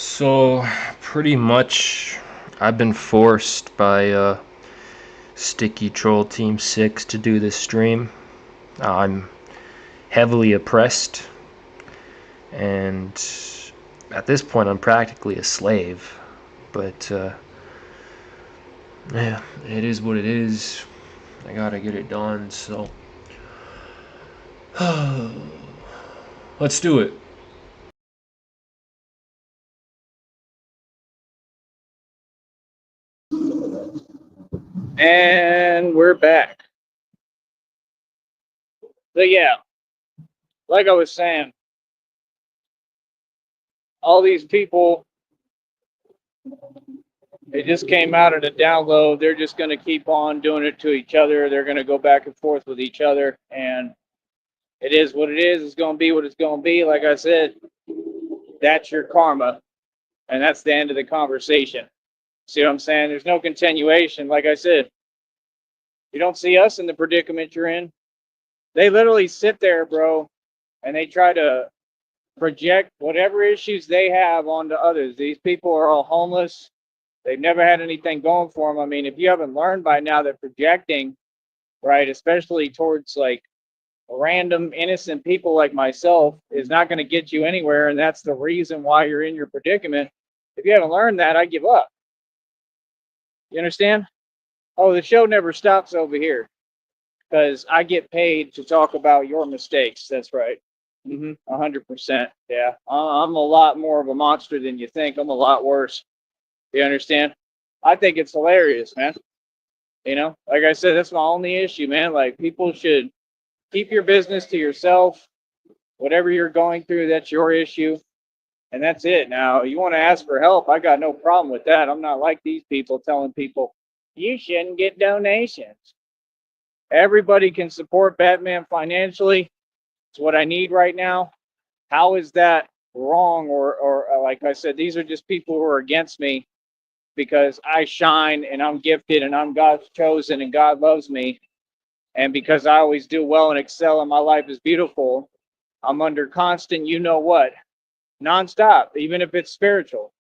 So, pretty much, I've been forced by Sticky Troll Team 6 to do this stream. I'm heavily oppressed, and at this point, I'm practically a slave. But, yeah, it is what it is. I gotta get it done, so. Let's do it. And we're back. So yeah, like I was saying, all these people, they just came out in a download. They're just going to keep on doing it to each other. They're going to go back and forth with each other. And it is what it is. It's going to be what it's going to be. Like I said, that's your karma. And that's the end of the conversation. See what I'm saying? There's no continuation. Like I said, you don't see us in the predicament you're in. They literally sit there, bro, and they try to project whatever issues they have onto others. These people are all homeless. They've never had anything going for them. I mean, if you haven't learned by now that projecting, right, especially towards like random innocent people like myself, is not going to get you anywhere, and that's the reason why you're in your predicament. If you haven't learned that, I give up. You understand? Oh, the show never stops over here because I get paid to talk about your mistakes. That's right. 100%. Yeah, I'm a lot more of a monster than you think. I'm a lot worse. You understand? I think it's hilarious, man. You know, like I said, that's my only issue, man. Like, people should keep your business to yourself. Whatever you're going through, that's your issue. And that's it. Now, you want to ask for help, I got no problem with that. I'm not like these people telling people, you shouldn't get donations. Everybody can support Batman financially. It's what I need right now. How is that wrong? Or like I said, these are just people who are against me because I shine and I'm gifted and I'm God's chosen and God loves me. And because I always do well and excel and my life is beautiful, I'm under constant, you know what, nonstop, even if it's spiritual.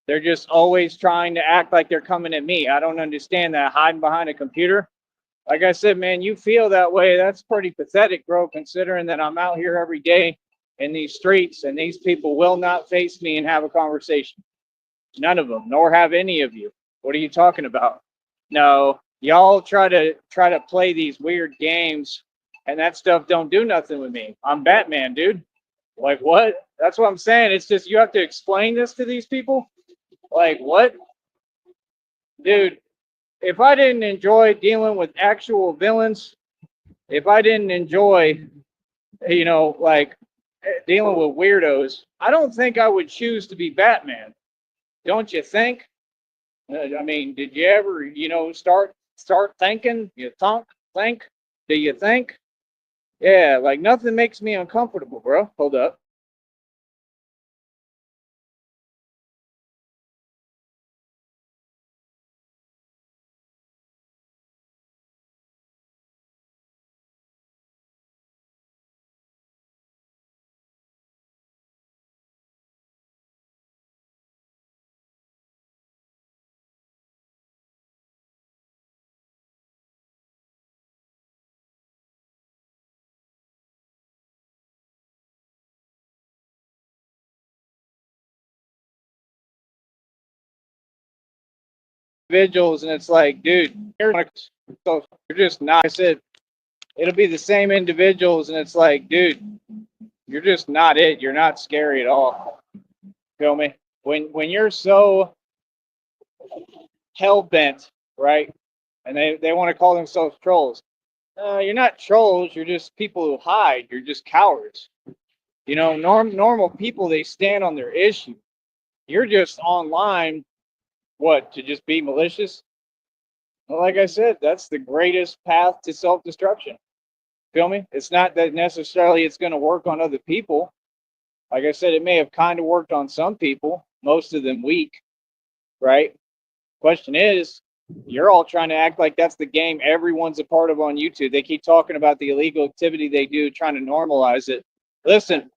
They're just always trying to act like they're coming at me. I don't understand that. Hiding behind a computer. Like I said, man, you feel that way. That's pretty pathetic, bro, considering that I'm out here every day in these streets and these people will not face me and have a conversation. None of them, nor have any of you. What are you talking about? No, y'all try to play these weird games, and that stuff don't do nothing with me. I'm Batman, dude. Like, what? That's what I'm saying. It's just you have to explain this to these people. Like, what, dude? If I didn't enjoy dealing with actual villains, if I didn't enjoy, like dealing with weirdos, I don't think I would choose to be Batman. Don't you think? I mean, did you ever, start thinking? You think? Do you think? Yeah, like nothing makes me uncomfortable, bro. Hold up. Individuals, and it's like, dude, you're just not. I said it'll be the same individuals, and it's like, dude, you're just not it. You're not scary at all. Feel me? When you're so hell bent, right? And they want to call themselves trolls. You're not trolls. You're just people who hide. You're just cowards. You know, normal people, they stand on their issue. You're just online, what, to just be malicious? Well, like I said, that's the greatest path to self-destruction. Feel me? It's not that necessarily it's going to work on other people. Like I said, it may have kind of worked on some people, most of them weak, right? Question is, you're all trying to act like that's the game everyone's a part of on YouTube. They keep talking about the illegal activity they do, trying to normalize it. Listen,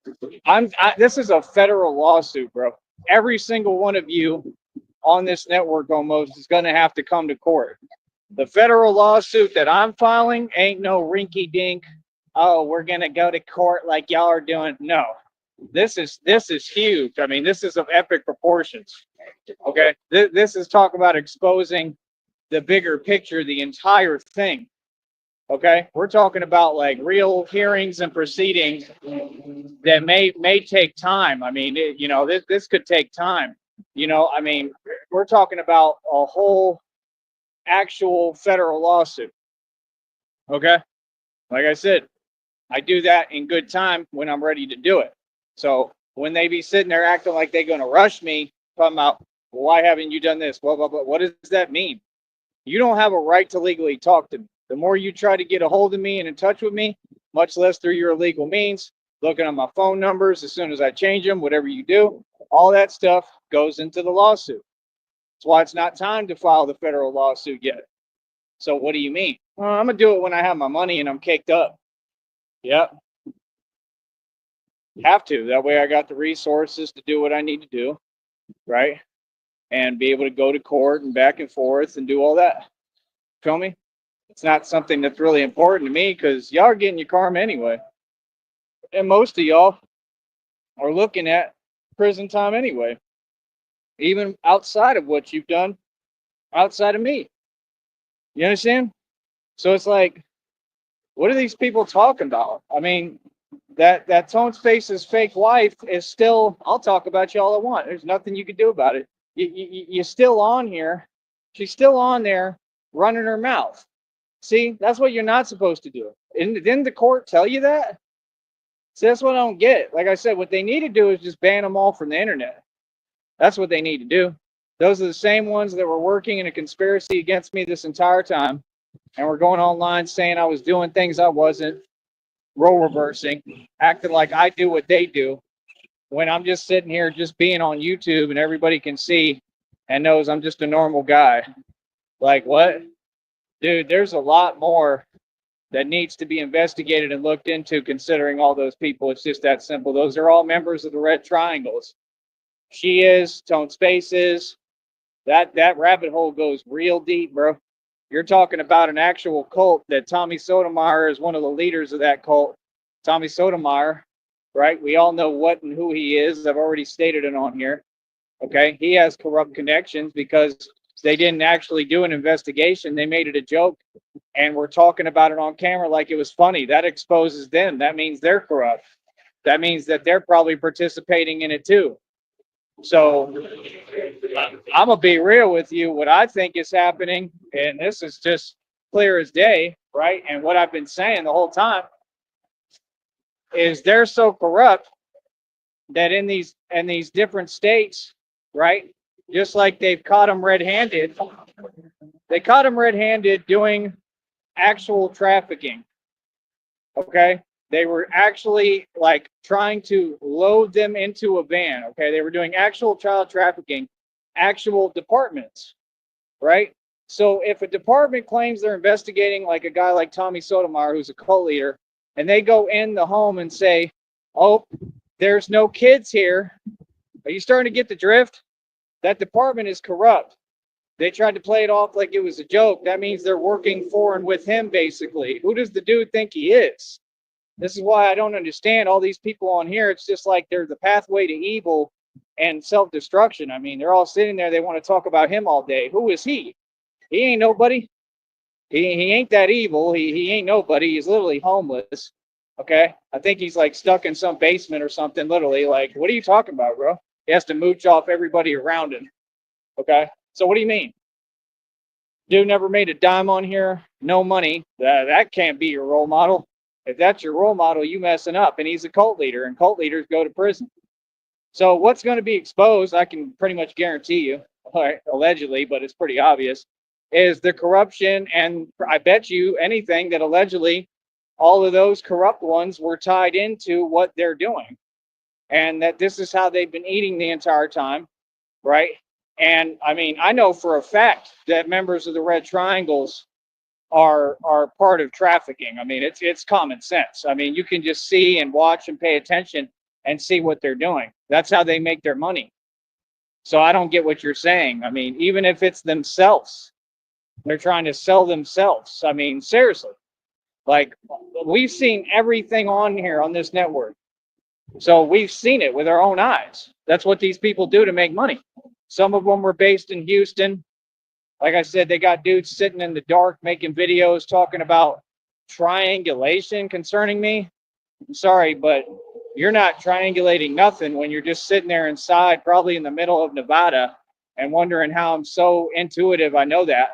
this is a federal lawsuit, bro. every single one of you on this network almost is going to have to come to court. The federal lawsuit that I'm filing ain't no rinky dink. Oh, we're going to go to court like y'all are doing. No, this is huge. I mean, this is of epic proportions. Okay, this is talk about exposing the bigger picture, the entire thing. Okay, we're talking about like real hearings and proceedings that may take time. I mean, this could take time. I mean, we're talking about a whole actual federal lawsuit. Okay, like I said, I do that in good time when I'm ready to do it. So when they be sitting there acting like they're going to rush me, talking about, well, why haven't you done this? Blah, blah, blah. What does that mean? You don't have a right to legally talk to me. The more you try to get a hold of me and in touch with me, much less through your illegal means, looking at my phone numbers as soon as I change them, whatever you do, all that stuff goes into the lawsuit. That's why it's not time to file the federal lawsuit yet. So what do you mean? Well, I'm going to do it when I have my money and I'm caked up. Yep. Have to. That way I got the resources to do what I need to do, right? And be able to go to court and back and forth and do all that. Feel me? It's not something that's really important to me because y'all are getting your karma anyway. And most of y'all are looking at prison time anyway, even outside of what you've done, outside of me. You understand? So it's like, what are these people talking about? I mean, that Tone Space's fake wife is still, I'll talk about you all I want. There's nothing you can do about it. You're still on here. She's still on there running her mouth. See, that's what you're not supposed to do. And didn't the court tell you that? See, that's what I don't get. Like I said, what they need to do is just ban them all from the internet. That's what they need to do. Those are the same ones that were working in a conspiracy against me this entire time and were going online saying I was doing things I wasn't, role reversing, acting like I do what they do, when I'm just sitting here just being on YouTube and everybody can see and knows I'm just a normal guy. Like, what? Dude, there's a lot more that needs to be investigated and looked into considering all those people. It's just that simple. Those are all members of the Red Triangles. She is, Tone Space is. That rabbit hole goes real deep, bro. You're talking about an actual cult that Tommy Sotomayor is one of the leaders of that cult. Tommy Sotomayor, right? We all know what and who he is. I've already stated it on here. Okay. He has corrupt connections because they didn't actually do an investigation. They made it a joke and we're talking about it on camera like it was funny. That exposes them. That means they're corrupt. That means that they're probably participating in it too. So I'm going to be real with you. What I think is happening, and this is just clear as day, right? And what I've been saying the whole time is they're so corrupt that in these different states, right? Just like they've caught them red-handed, they caught them red-handed doing actual trafficking. Okay, they were actually like trying to load them into a van. Okay, they were doing actual child trafficking, actual departments, right? So if a department claims they're investigating like a guy like Tommy Sotomayor, who's a cult leader, and they go in the home and say, oh, there's no kids here. Are you starting to get the drift? That department is corrupt. They tried to play it off like it was a joke. That means they're working for and with him, basically. Who does the dude think he is? This is why I don't understand all these people on here. It's just like they're the pathway to evil and self-destruction. I mean, they're all sitting there. They want to talk about him all day. Who is he? He ain't nobody. He ain't that evil. He ain't nobody. He's literally homeless. Okay? I think he's like stuck in some basement or something, literally. Like, what are you talking about, bro? He has to mooch off everybody around him. Okay? So what do you mean? Dude never made a dime on here. No money. That can't be your role model. If that's your role model, you messing up. And he's a cult leader, and cult leaders go to prison. So what's going to be exposed, I can pretty much guarantee you, allegedly, but it's pretty obvious, is the corruption. And I bet you anything that allegedly all of those corrupt ones were tied into what they're doing. And that this is how they've been eating the entire time, right? And I mean, I know for a fact that members of the Red Triangles are part of trafficking. I mean, it's common sense. I mean, you can just see and watch and pay attention and see what they're doing. That's how they make their money. So I don't get what you're saying. I mean, even if it's themselves, they're trying to sell themselves. I mean, seriously, like we've seen everything on here on this network. So we've seen it with our own eyes. That's what these people do to make money. Some of them were based in Houston. Like I said, they got dudes sitting in the dark making videos talking about triangulation concerning me. I'm sorry, but you're not triangulating nothing when you're just sitting there inside, probably in the middle of Nevada, and wondering how I'm so intuitive. I know that,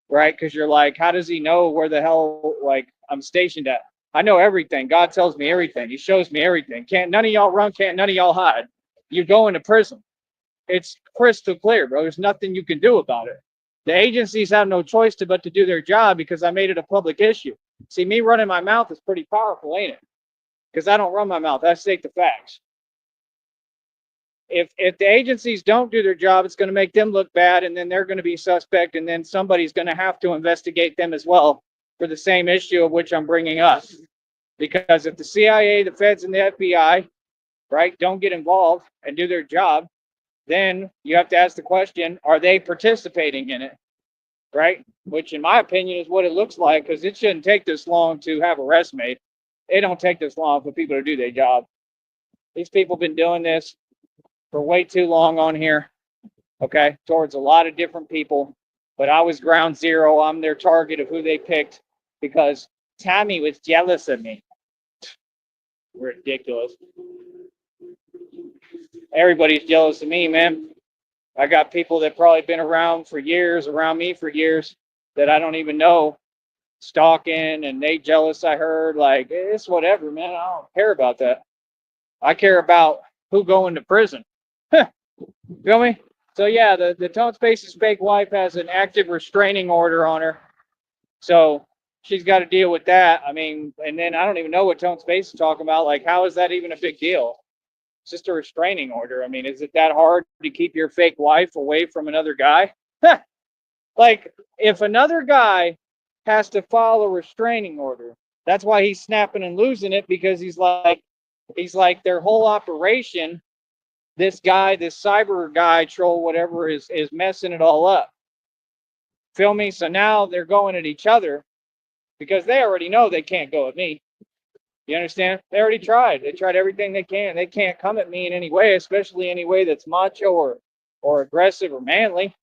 right? Because you're like, how does he know where the hell like I'm stationed at? I know everything. God tells me everything. He shows me everything. Can't none of y'all run, can't none of y'all hide. You go into prison. It's crystal clear, bro. There's nothing you can do about it. The agencies have no choice but to do their job because I made it a public issue. See, me running my mouth is pretty powerful, ain't it? Because I don't run my mouth. I state the facts. If the agencies don't do their job, it's going to make them look bad, and then they're going to be suspect, and then somebody's going to have to investigate them as well for the same issue of which I'm bringing up. Because if the CIA, the feds, and the FBI, right, don't get involved and do their job, then you have to ask the question, are they participating in it, right? Which, in my opinion, is what it looks like, because it shouldn't take this long to have arrests made. It don't take this long for people to do their job. These people have been doing this for way too long on here, okay, towards a lot of different people. But I was ground zero. I'm their target of who they picked because Tommy was jealous of me. Ridiculous. Everybody's jealous of me, man. I got people that probably been around for years, around me for years, that I don't even know, stalking, and they jealous. I heard, like, it's whatever, man. I don't care about that. I care about who going to prison. Feel me? So yeah, the Tone Space's fake wife has an active restraining order on her. So she's got to deal with that. I mean, and then I don't even know what Tone Space is talking about. Like, how is that even a big deal? It's just a restraining order. I mean, is it that hard to keep your fake wife away from another guy? Like, if another guy has to file a restraining order, that's why he's snapping and losing it, because he's like their whole operation, this guy, this cyber guy, troll, whatever, is messing it all up. Feel me? So now they're going at each other because they already know they can't go at me. You understand? They already tried. They tried everything they can. They can't come at me in any way, especially any way that's macho or aggressive or manly.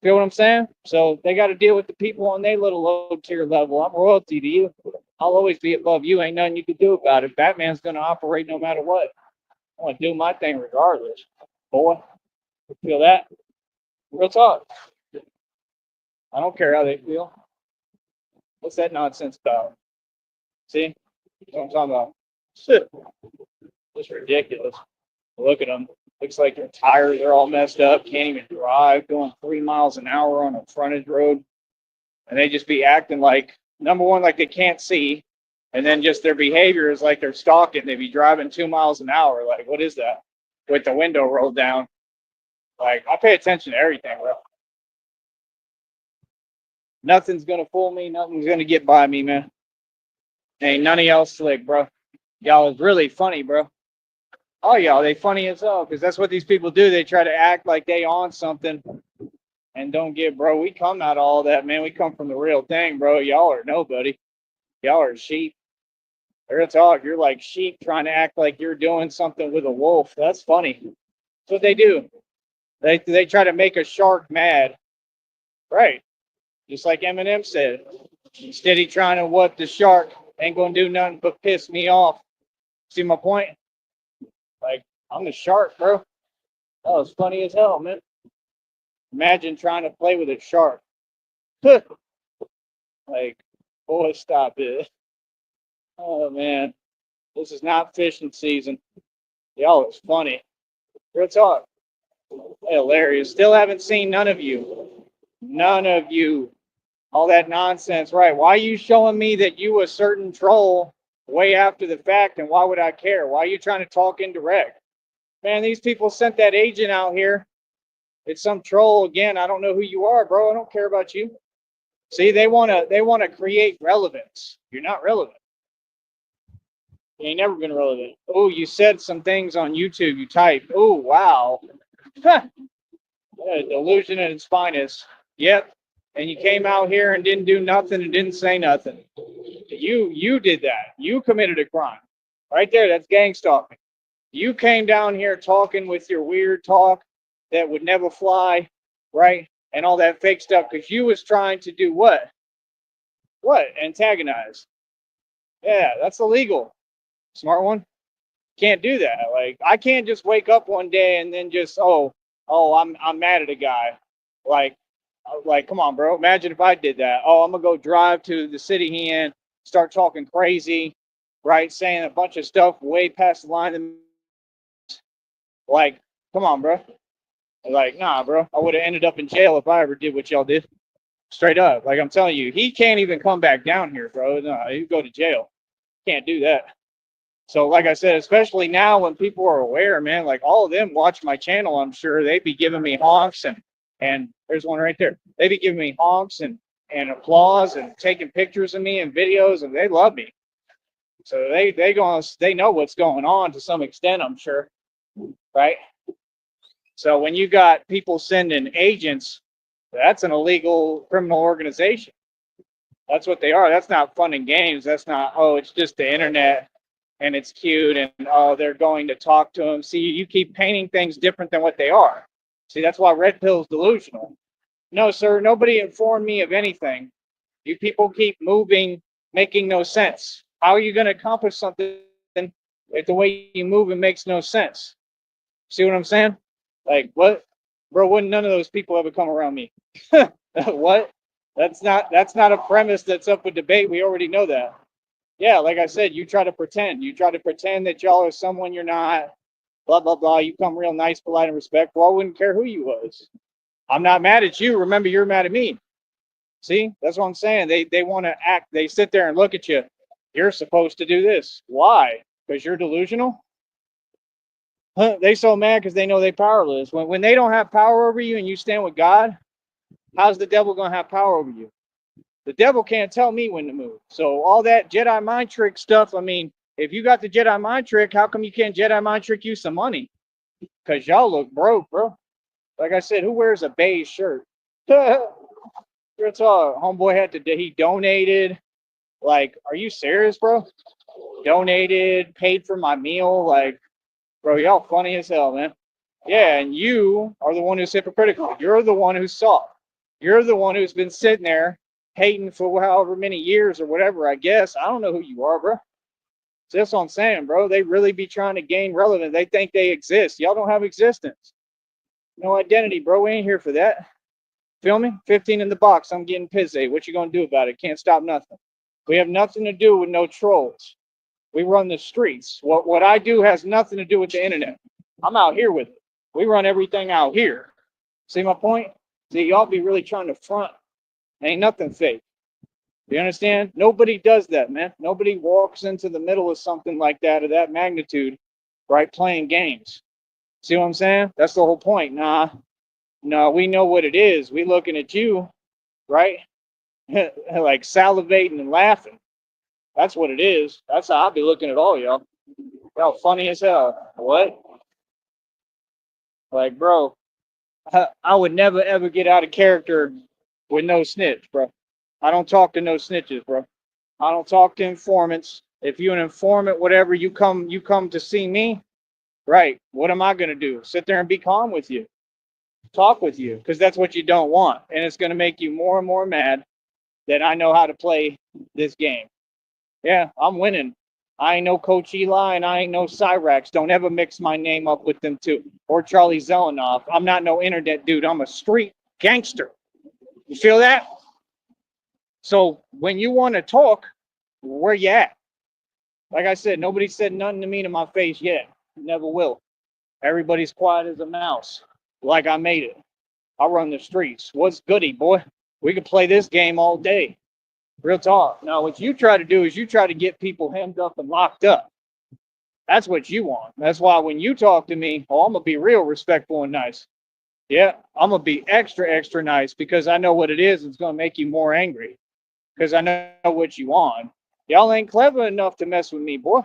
Feel what I'm saying? So they got to deal with the people on their little low tier level. I'm royalty to you. I'll always be above you. Ain't nothing you can do about it. Batman's going to operate no matter what. I want to do my thing regardless. Boy, feel that? Real talk. I don't care how they feel. What's that nonsense about? See? That's what I'm talking about. Shit. It's ridiculous. Look at them. Looks like their tires are all messed up. Can't even drive. Going 3 miles an hour on a frontage road. And they just be acting like, number one, like they can't see. And then just their behavior is like they're stalking. They be driving 2 miles an hour. Like, what is that? With the window rolled down. Like, I pay attention to everything, bro. Nothing's going to fool me. Nothing's going to get by me, man. Ain't none of y'all slick, bro. Y'all is really funny, bro. Oh, y'all, they funny as hell, because that's what these people do. They try to act like they on something and don't get, bro. We come out of all that, man. We come from the real thing, bro. Y'all are nobody. Y'all are sheep. Real talk. You're like sheep trying to act like you're doing something with a wolf. That's funny. That's what they do. They try to make a shark mad. Right. Just like Eminem said. Instead of trying to what the shark ain't gonna do nothing but piss me off. See my point? Like, I'm the shark, bro. That was funny as hell, man. Imagine trying to play with a shark. Like, boy, stop it. Oh man. This is not fishing season. Y'all is funny. Real talk. Hilarious. Still haven't seen none of you. None of you. All that nonsense, right? Why are you showing me that you a certain troll way after the fact, and why would I care? Why are you trying to talk indirect? Man, these people sent that agent out here. It's some troll again. I don't know who you are, bro. I don't care about you. See, they wanna create relevance. You're not relevant. You ain't never been relevant. Oh, you said some things on YouTube. You typed. Oh, wow. Yeah, delusion at its finest. Yep. And you came out here and didn't do nothing and didn't say nothing. You did that. You committed a crime. Right there, that's gang stalking. You came down here talking with your weird talk that would never fly, right? And all that fake stuff because you was trying to do what? What? Antagonize. Yeah, that's illegal. Smart one. Can't do that. Like I can't just wake up one day and then just I'm mad at a guy. Like come on, bro. Imagine if I did that. Oh, I'm gonna go drive to the city he in, start talking crazy, right? Saying a bunch of stuff way past the line. And like, come on, bro. Like, nah, bro. I would have ended up in jail if I ever did what y'all did. Straight up. Like I'm telling you, he can't even come back down here, bro. No, he'd go to jail. Can't do that. So, like I said, especially now when people are aware, man, like all of them watch my channel, I'm sure they'd be giving me honks and there's one right there. They'd be giving me honks and applause and taking pictures of me and videos, and they love me. So they know what's going on to some extent, I'm sure, right? So when you got people sending agents, that's an illegal criminal organization. That's what they are. That's not fun and games. That's not, oh, it's just the internet and it's cute and oh, they're going to talk to them. See, you keep painting things different than what they are. See, that's why red pill's delusional. No, sir, nobody informed me of anything. You people keep moving, making no sense. How are you going to accomplish something if the way you move it makes no sense? See what I'm saying? Like, what? Bro, wouldn't none of those people ever come around me? What? That's not a premise that's up for debate. We already know that. Yeah, like I said, you try to pretend. You try to pretend that y'all are someone you're not. Blah blah blah. You come real nice, polite, and respectful. I wouldn't care who you was. I'm not mad at you. Remember, you're mad at me. See, that's what I'm saying. They want to act. They sit there and look at you. You're supposed to do this. Why? Because you're delusional. Huh? They so mad because they know they powerless. When they don't have power over you and you stand with God, how's the devil gonna have power over you? The devil can't tell me when to move. So all that Jedi mind trick stuff, I mean, if you got the Jedi mind trick, how come you can't Jedi mind trick you some money? Because y'all look broke, bro. Like I said, who wears a beige shirt? It's all homeboy had to, he donated. Like, are you serious, bro? Donated, paid for my meal. Like, bro, y'all funny as hell, man. Yeah, and you are the one who's hypocritical. You're the one who's soft. You're the one who's been sitting there hating for however many years or whatever, I guess. I don't know who you are, bro. So that's what I'm saying, bro. They really be trying to gain relevance. They think they exist. Y'all don't have existence. No identity, bro. We ain't here for that. Feel me? 15 in the box. I'm getting pissy. What you gonna do about it? Can't stop nothing. We have nothing to do with no trolls. We run the streets. What I do has nothing to do with the internet. I'm out here with it. We run everything out here. See my point? See, y'all be really trying to front. Ain't nothing fake. You understand? Nobody does that, man. Nobody walks into the middle of something like that of that magnitude, right? Playing games. See what I'm saying? That's the whole point. Nah, no, we know what it is. We looking at you, right? Like salivating and laughing. That's what it is. That's how I'll be looking at all y'all. Y'all funny as hell. What? Like, bro, I would never ever get out of character with no snitch, bro. I don't talk to no snitches, bro. I don't talk to informants. If you're an informant, whatever, you come to see me, right? What am I gonna do? Sit there and be calm with you, talk with you, because that's what you don't want, and it's gonna make you more and more mad that I know how to play this game. Yeah, I'm winning. I ain't no Coach Eli and I ain't no Cyrax. Don't ever mix my name up with them two. Or Charlie Zelenoff. I'm not no internet dude. I'm a street gangster. You feel that? So when you want to talk, where you at? Like I said, nobody said nothing to me to my face yet. Never will. Everybody's quiet as a mouse. Like I made it. I run the streets. What's goody, boy? We could play this game all day. Real talk. Now, what you try to do is you try to get people hemmed up and locked up. That's what you want. That's why when you talk to me, oh, I'm going to be real respectful and nice. Yeah, I'm going to be extra, extra nice because I know what it is. It's going to make you more angry because I know what you want. Y'all ain't clever enough to mess with me, boy.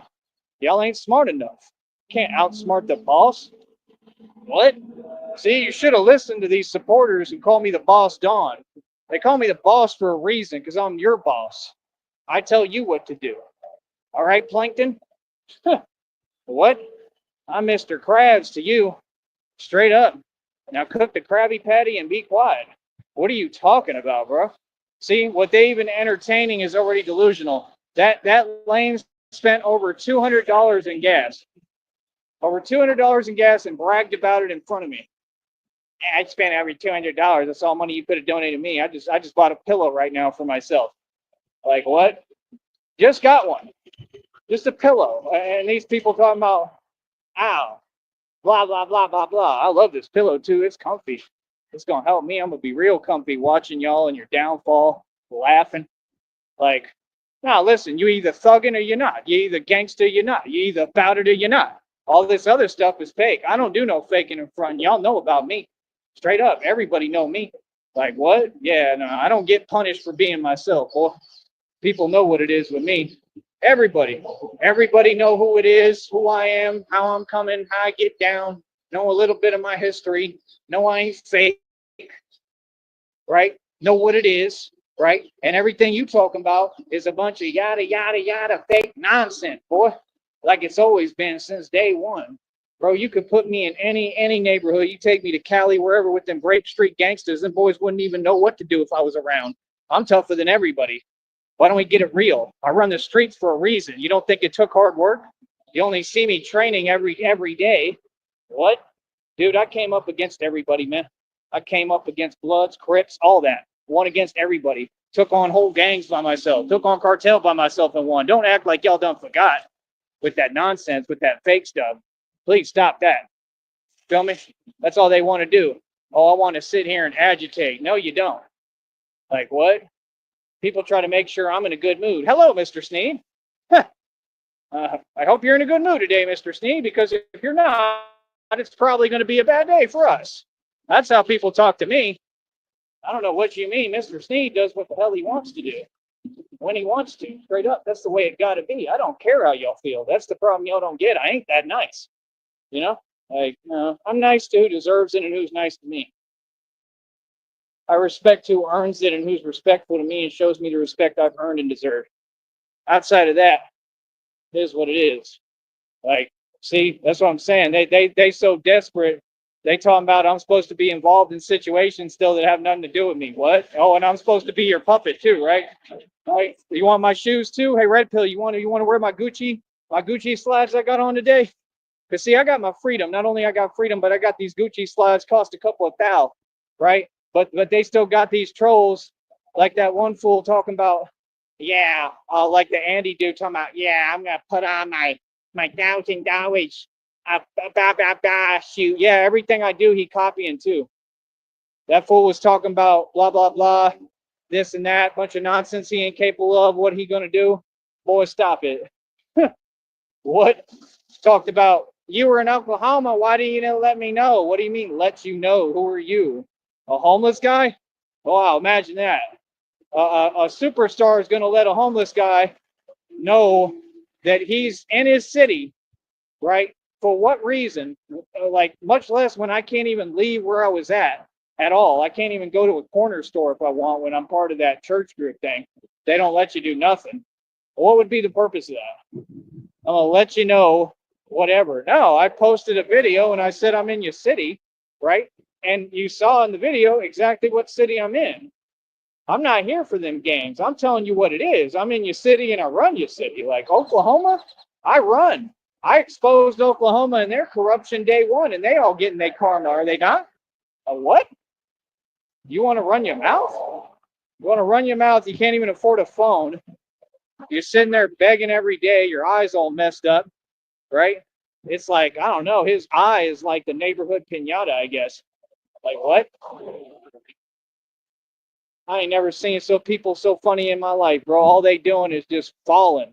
Y'all ain't smart enough. Can't outsmart the boss. What? See, you should have listened to these supporters who call me the boss Don. They call me the boss for a reason, because I'm your boss. I tell you what to do. All right, Plankton? What? I'm Mr. Krabs to you. Straight up. Now cook the Krabby Patty and be quiet. What are you talking about, bro? See, what they even entertaining is already delusional. That lame spent over $200 in gas. Over $200 in gas and bragged about it in front of me. I spent every $200. That's all money you could have donated to me. I just bought a pillow right now for myself. Like what? Just got one. Just a pillow. And these people talking about, ow, blah, blah, blah, blah, blah. I love this pillow too. It's comfy. It's going to help me. I'm going to be real comfy watching y'all and your downfall, laughing. Like, now listen, you either thugging or you're not. You either gangster or you're not. You either about it or you're not. All this other stuff is fake. I don't do no faking in front. Y'all know about me. Straight up. Everybody know me. Like, what? Yeah, no, I don't get punished for being myself. Boy, people know what it is with me. Everybody know who it is, who I am, how I'm coming, how I get down, know a little bit of my history, know I ain't fake, right? Know what it is, right? And everything you talking about is a bunch of yada, yada, yada, fake nonsense, boy. Like it's always been since day one. Bro, you could put me in any neighborhood. You take me to Cali, wherever, with them Grape Street gangsters, them boys wouldn't even know what to do if I was around. I'm tougher than everybody. Why don't we get it real? I run the streets for a reason. You don't think it took hard work? You only see me training every day. What? Dude, I came up against everybody, man. I came up against Bloods, Crips, all that. Won against everybody. Took on whole gangs by myself. Took on cartel by myself and won. Don't act like y'all done forgot with that nonsense, with that fake stuff. Please stop that. Feel me? That's all they want to do. Oh, I want to sit here and agitate. No, you don't. Like what? People try to make sure I'm in a good mood. Hello, Mr. Sneed. I hope you're in a good mood today, Mr. Sneed, because if you're not, it's probably going to be a bad day for us. That's how people talk to me. I don't know what you mean. Mr. Sneed does what the hell he wants to do when he wants to. Straight up, that's the way it got to be. I don't care how y'all feel. That's the problem y'all don't get. I ain't that nice. You know, like I'm nice to who deserves it and who's nice to me. I respect who earns it and who's respectful to me and shows me the respect I've earned and deserved. Outside of that, it is what it is. Like, see, that's what I'm saying. They so desperate. They talking about I'm supposed to be involved in situations still that have nothing to do with me. What? Oh, and I'm supposed to be your puppet too, right? Right? You want my shoes too? Hey, Red Pill, you want to wear my Gucci slides I got on today? Because see, I got my freedom. Not only I got freedom, but I got these Gucci slides cost a couple of thou, right? But they still got these trolls like that one fool talking about, yeah, like the Andy dude talking about, yeah, I'm gonna put on my $1,000 shoot. Yeah, everything I do, he copying too. That fool was talking about blah blah blah, this and that, bunch of nonsense he ain't capable of. What he gonna do? Boy, stop it. What? Talked about you were in Oklahoma. Why didn't you let me know? What do you mean, let you know? Who are you? A homeless guy? Wow, imagine that. A superstar is going to let a homeless guy know that he's in his city, right? For what reason? Like, much less when I can't even leave where I was at all. I can't even go to a corner store if I want when I'm part of that church group thing. They don't let you do nothing. What would be the purpose of that? I'm going to let you know whatever. No, I posted a video and I said I'm in your city, right? And you saw in the video exactly what city I'm in. I'm not here for them games. I'm telling you what it is. I'm in your city and I run your city. Like Oklahoma, I run. I exposed Oklahoma and their corruption day one, and they all getting their karma, are they not? A what? You want to run your mouth? You want to run your mouth? You can't even afford a phone. You're sitting there begging every day. Your eyes all messed up, right? It's like, I don't know. His eye is like the neighborhood pinata, I guess. Like what? I ain't never seen people so funny in my life, bro. All they doing is just falling,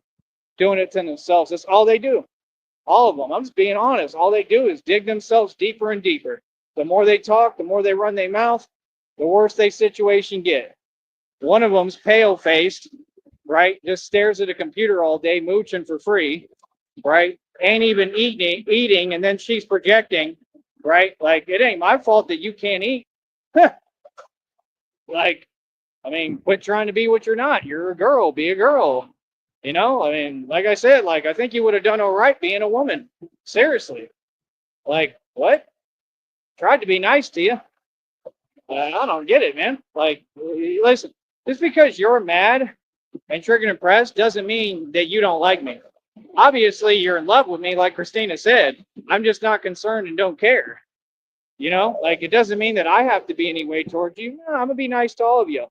doing it to themselves. That's all they do. All of them. I'm just being honest. All they do is dig themselves deeper and deeper. The more they talk, the more they run their mouth, the worse they situation get. One of them's pale-faced, right? Just stares at a computer all day, mooching for free, right? Ain't even eating, and then she's projecting right? Like, it ain't my fault that you can't eat. Like, I mean, quit trying to be what you're not. You're a girl. Be a girl. You know, I mean, like I said, like, I think you would have done all right being a woman. Seriously. Like, what? Tried to be nice to you. I don't get it, man. Like, listen, just because you're mad and triggered and pressed doesn't mean that you don't like me. Obviously, you're in love with me, like Christina said. I'm just not concerned and don't care. You know, like, it doesn't mean that I have to be any way towards you. No, I'm gonna be nice to all of you.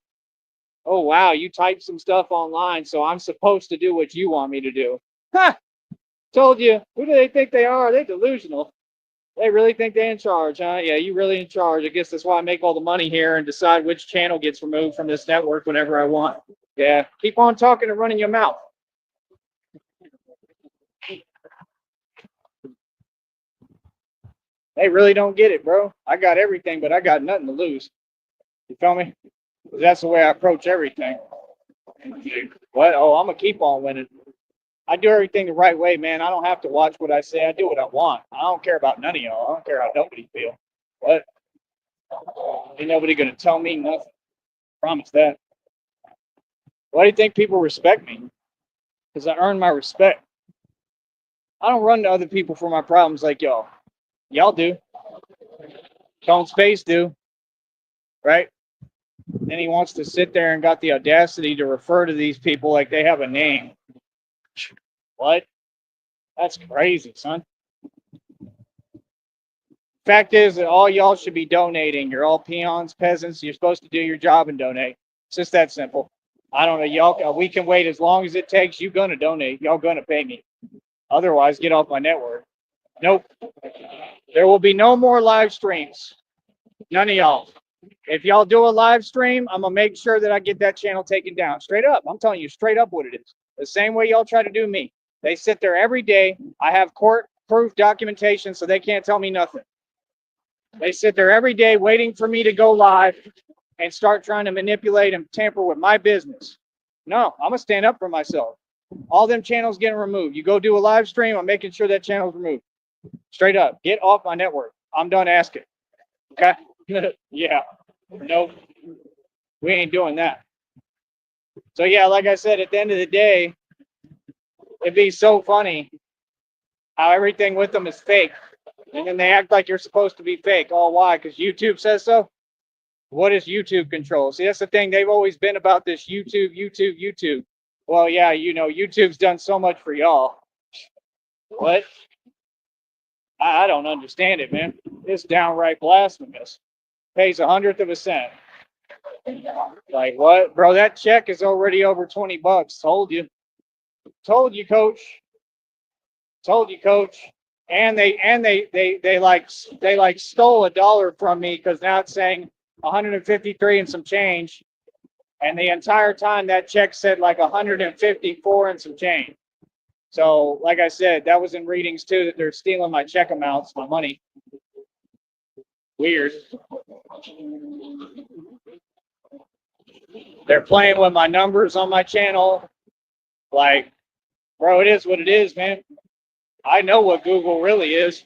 Oh wow, you typed some stuff online, so I'm supposed to do what you want me to do. Ha! Told you. Who do they think they are? They delusional. They really think they're in charge, huh? Yeah, you really in charge. I guess that's why I make all the money here and decide which channel gets removed from this network whenever I want. Yeah, keep on talking and running your mouth. They really don't get it, bro. I got everything, but I got nothing to lose. You feel me? That's the way I approach everything. What? Oh, I'm gonna keep on winning. I do everything the right way, man. I don't have to watch what I say. I do what I want. I don't care about none of y'all. I don't care how nobody feel. What? Ain't nobody gonna tell me nothing. Promise that. Why do you think people respect me? Because I earn my respect. I don't run to other people for my problems like y'all. Y'all do. Tone Space do, right? Then he wants to sit there and got the audacity to refer to these people like they have a name. What? That's crazy, son. Fact is that all y'all should be donating. You're all peons, peasants. You're supposed to do your job and donate. It's just that simple. I don't know, y'all. We can wait as long as it takes. You gonna donate? Y'all gonna pay me? Otherwise, get off my network. Nope. There will be no more live streams. None of y'all. If y'all do a live stream, I'm gonna make sure that I get that channel taken down. Straight up. I'm telling you straight up what it is. The same way y'all try to do me. They sit there every day. I have court proof documentation, so they can't tell me nothing. They sit there every day waiting for me to go live and start trying to manipulate and tamper with my business. No, I'm gonna stand up for myself. All them channels getting removed. You go do a live stream, I'm making sure that channel's removed. Straight up. Get off my network. I'm done asking. Okay? Yeah. Nope. We ain't doing that. So yeah, like I said, at the end of the day, it'd be so funny how everything with them is fake. And then they act like you're supposed to be fake. Oh, why? Because YouTube says so? What is YouTube control? See, that's the thing. They've always been about this YouTube. Well, yeah, you know, YouTube's done so much for y'all. What? I don't understand it, man. It's downright blasphemous. Pays 100th of a cent. Like what, bro? That check is already over $20. Told you. Told you, coach. Told you, coach. And they like stole $1 from me because now it's saying 153 and some change. And the entire time that check said like 154 and some change. So, like I said, that was in readings too, that they're stealing my check amounts, my money. Weird. They're playing with my numbers on my channel. Like, bro, it is what it is, man. I know what Google really is.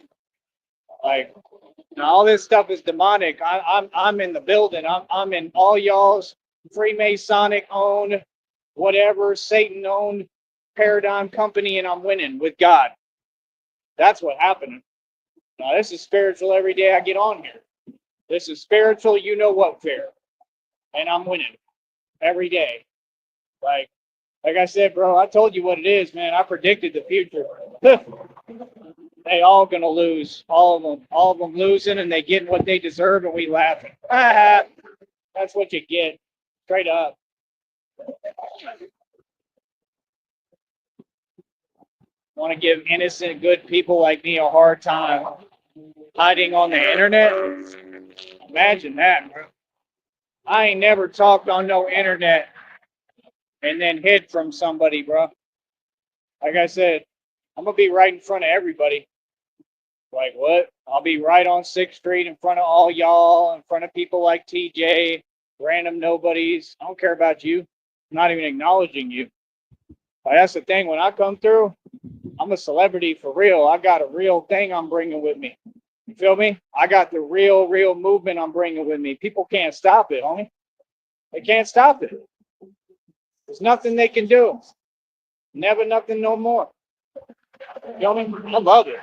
Like, all this stuff is demonic. I'm in the building. I'm in all y'all's Freemasonic owned, whatever Satan owned paradigm company, and I'm winning with God. That's what happened. Now this is spiritual every day I get on here. This is spiritual, you know what fair. And I'm winning every day. Like I said, bro, I told you what it is, man. I predicted the future. They all gonna lose. All of them losing, and they getting what they deserve, and we laughing. That's what you get. Straight up. Want to give innocent, good people like me a hard time hiding on the internet? Imagine that, bro. I ain't never talked on no internet and then hid from somebody, bro. Like I said, I'm gonna be right in front of everybody. Like what? I'll be right on 6th Street in front of all y'all, in front of people like TJ, random nobodies. I don't care about you. I'm not even acknowledging you. But that's the thing. When I come through, I'm a celebrity for real. I got a real thing I'm bringing with me. You feel me? I got the real movement I'm bringing with me. People can't stop it, homie. They can't stop it. There's nothing they can do. Never nothing no more. You feel me? I love it.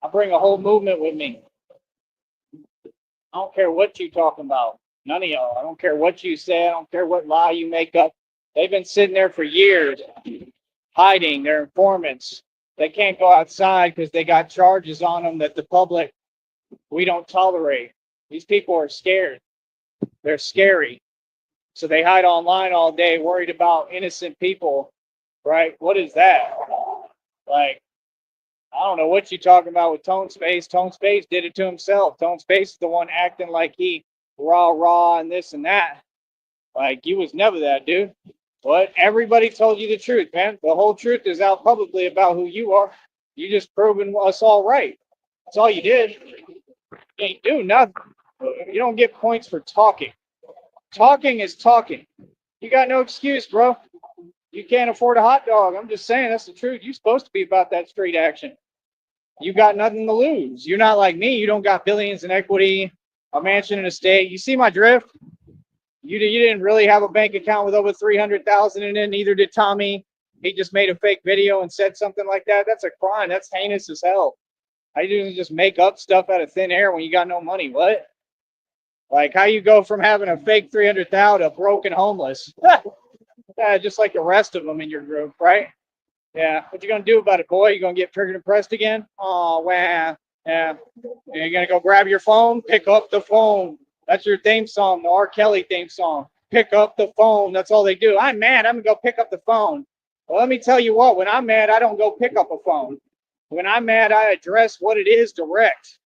I bring a whole movement with me. I don't care what you talking about. None of y'all. I don't care what you say. I don't care what lie you make up. They've been sitting there for years, hiding. They're informants. They can't go outside because they got charges on them that the public, we don't tolerate. These people are scared. They're scary. So they hide online all day, worried about innocent people, right? What is that? Like, I don't know what you're talking about with Tone Space. Tone Space did it to himself. Tone Space is the one acting like he raw and this and that. Like, you was never that, dude. But everybody told you the truth, man. The whole truth is out publicly about who you are. You just proving us all right. That's all you did. You ain't do nothing. You don't get points for talking. Talking is talking. You got no excuse, bro. You can't afford a hot dog. I'm just saying, that's the truth. You're supposed to be about that street action. You got nothing to lose. You're not like me. You don't got billions in equity, a mansion and a estate. You see my drift? You didn't really have a bank account with over 300,000 in it. Neither did Tommy. He just made a fake video and said something like that. That's a crime. That's heinous as hell. How you just make up stuff out of thin air when you got no money? What? Like, how you go from having a fake 300,000 to broken homeless? Yeah, just like the rest of them in your group, right? Yeah. What you gonna do about it, boy? You gonna get triggered and pressed again? Oh, wow. Yeah. You're gonna go grab your phone, pick up the phone. That's your theme song, the R. Kelly theme song. Pick up the phone. That's all they do. I'm mad. I'm gonna go pick up the phone. Well, let me tell you what. When I'm mad, I don't go pick up a phone. When I'm mad, I address what it is direct.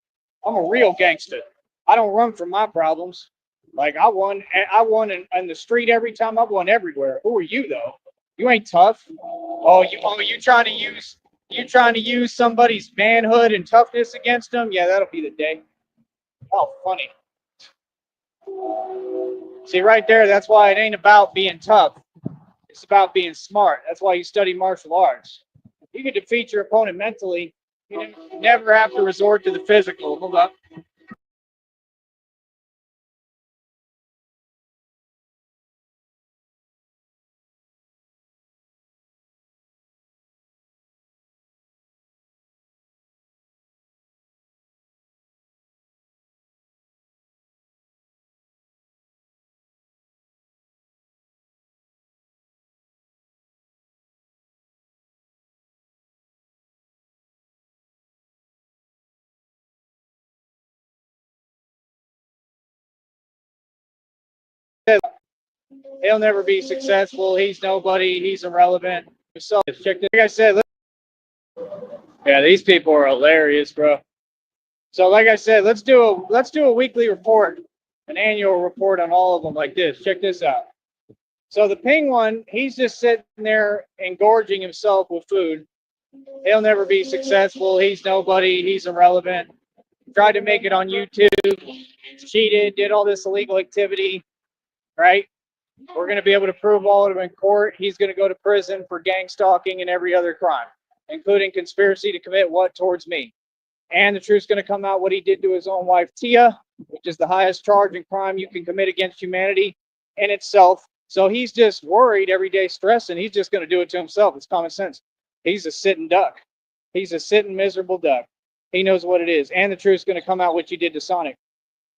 I'm a real gangster. I don't run from my problems. Like I won in the street every time. I've won everywhere. Who are you though? You ain't tough. You trying to use somebody's manhood and toughness against them? Yeah, that'll be the day. Oh, funny. See right there, that's why it ain't about being tough. It's about being smart. That's why you study martial arts. You can defeat your opponent mentally. You never have to resort to the physical. Hold up. He'll never be successful. He's nobody. He's irrelevant. So check this. Like I said, yeah, these people are hilarious, bro. So like I said, let's do a weekly report, an annual report on all of them like this. Check this out. So the ping one, he's just sitting there engorging himself with food. He'll never be successful. He's nobody. He's irrelevant. Tried to make it on YouTube, cheated, did all this illegal activity, right? We're going to be able to prove all of them in court. He's going to go to prison for gang stalking and every other crime, including conspiracy to commit what towards me. And the truth's going to come out what he did to his own wife, Tia, which is the highest charge and crime you can commit against humanity in itself. So he's just worried every day, stressing. He's just going to do it to himself. It's common sense. He's a sitting duck. He's a sitting miserable duck. He knows what it is. And the truth's going to come out what you did to Sonic.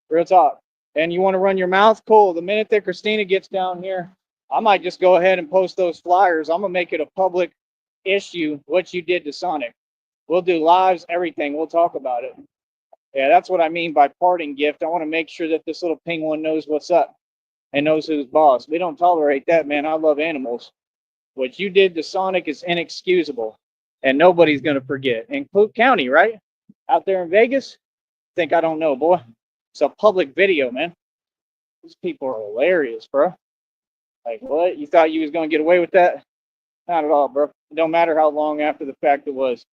Real talk. And you want to run your mouth? Cool. The minute that Christina gets down here, I might just go ahead and post those flyers. I'm going to make it a public issue what you did to Sonic. We'll do lives, everything. We'll talk about it. Yeah, that's what I mean by parting gift. I want to make sure that this little penguin knows what's up and knows who's boss. We don't tolerate that, man. I love animals. What you did to Sonic is inexcusable, and nobody's going to forget. In Cook County, right? Out there in Vegas? Think I don't know, boy. It's a public video, man. These people are hilarious, bro. Like, what? You thought you was going to get away with that? Not at all, bro. It don't matter how long after the fact it was.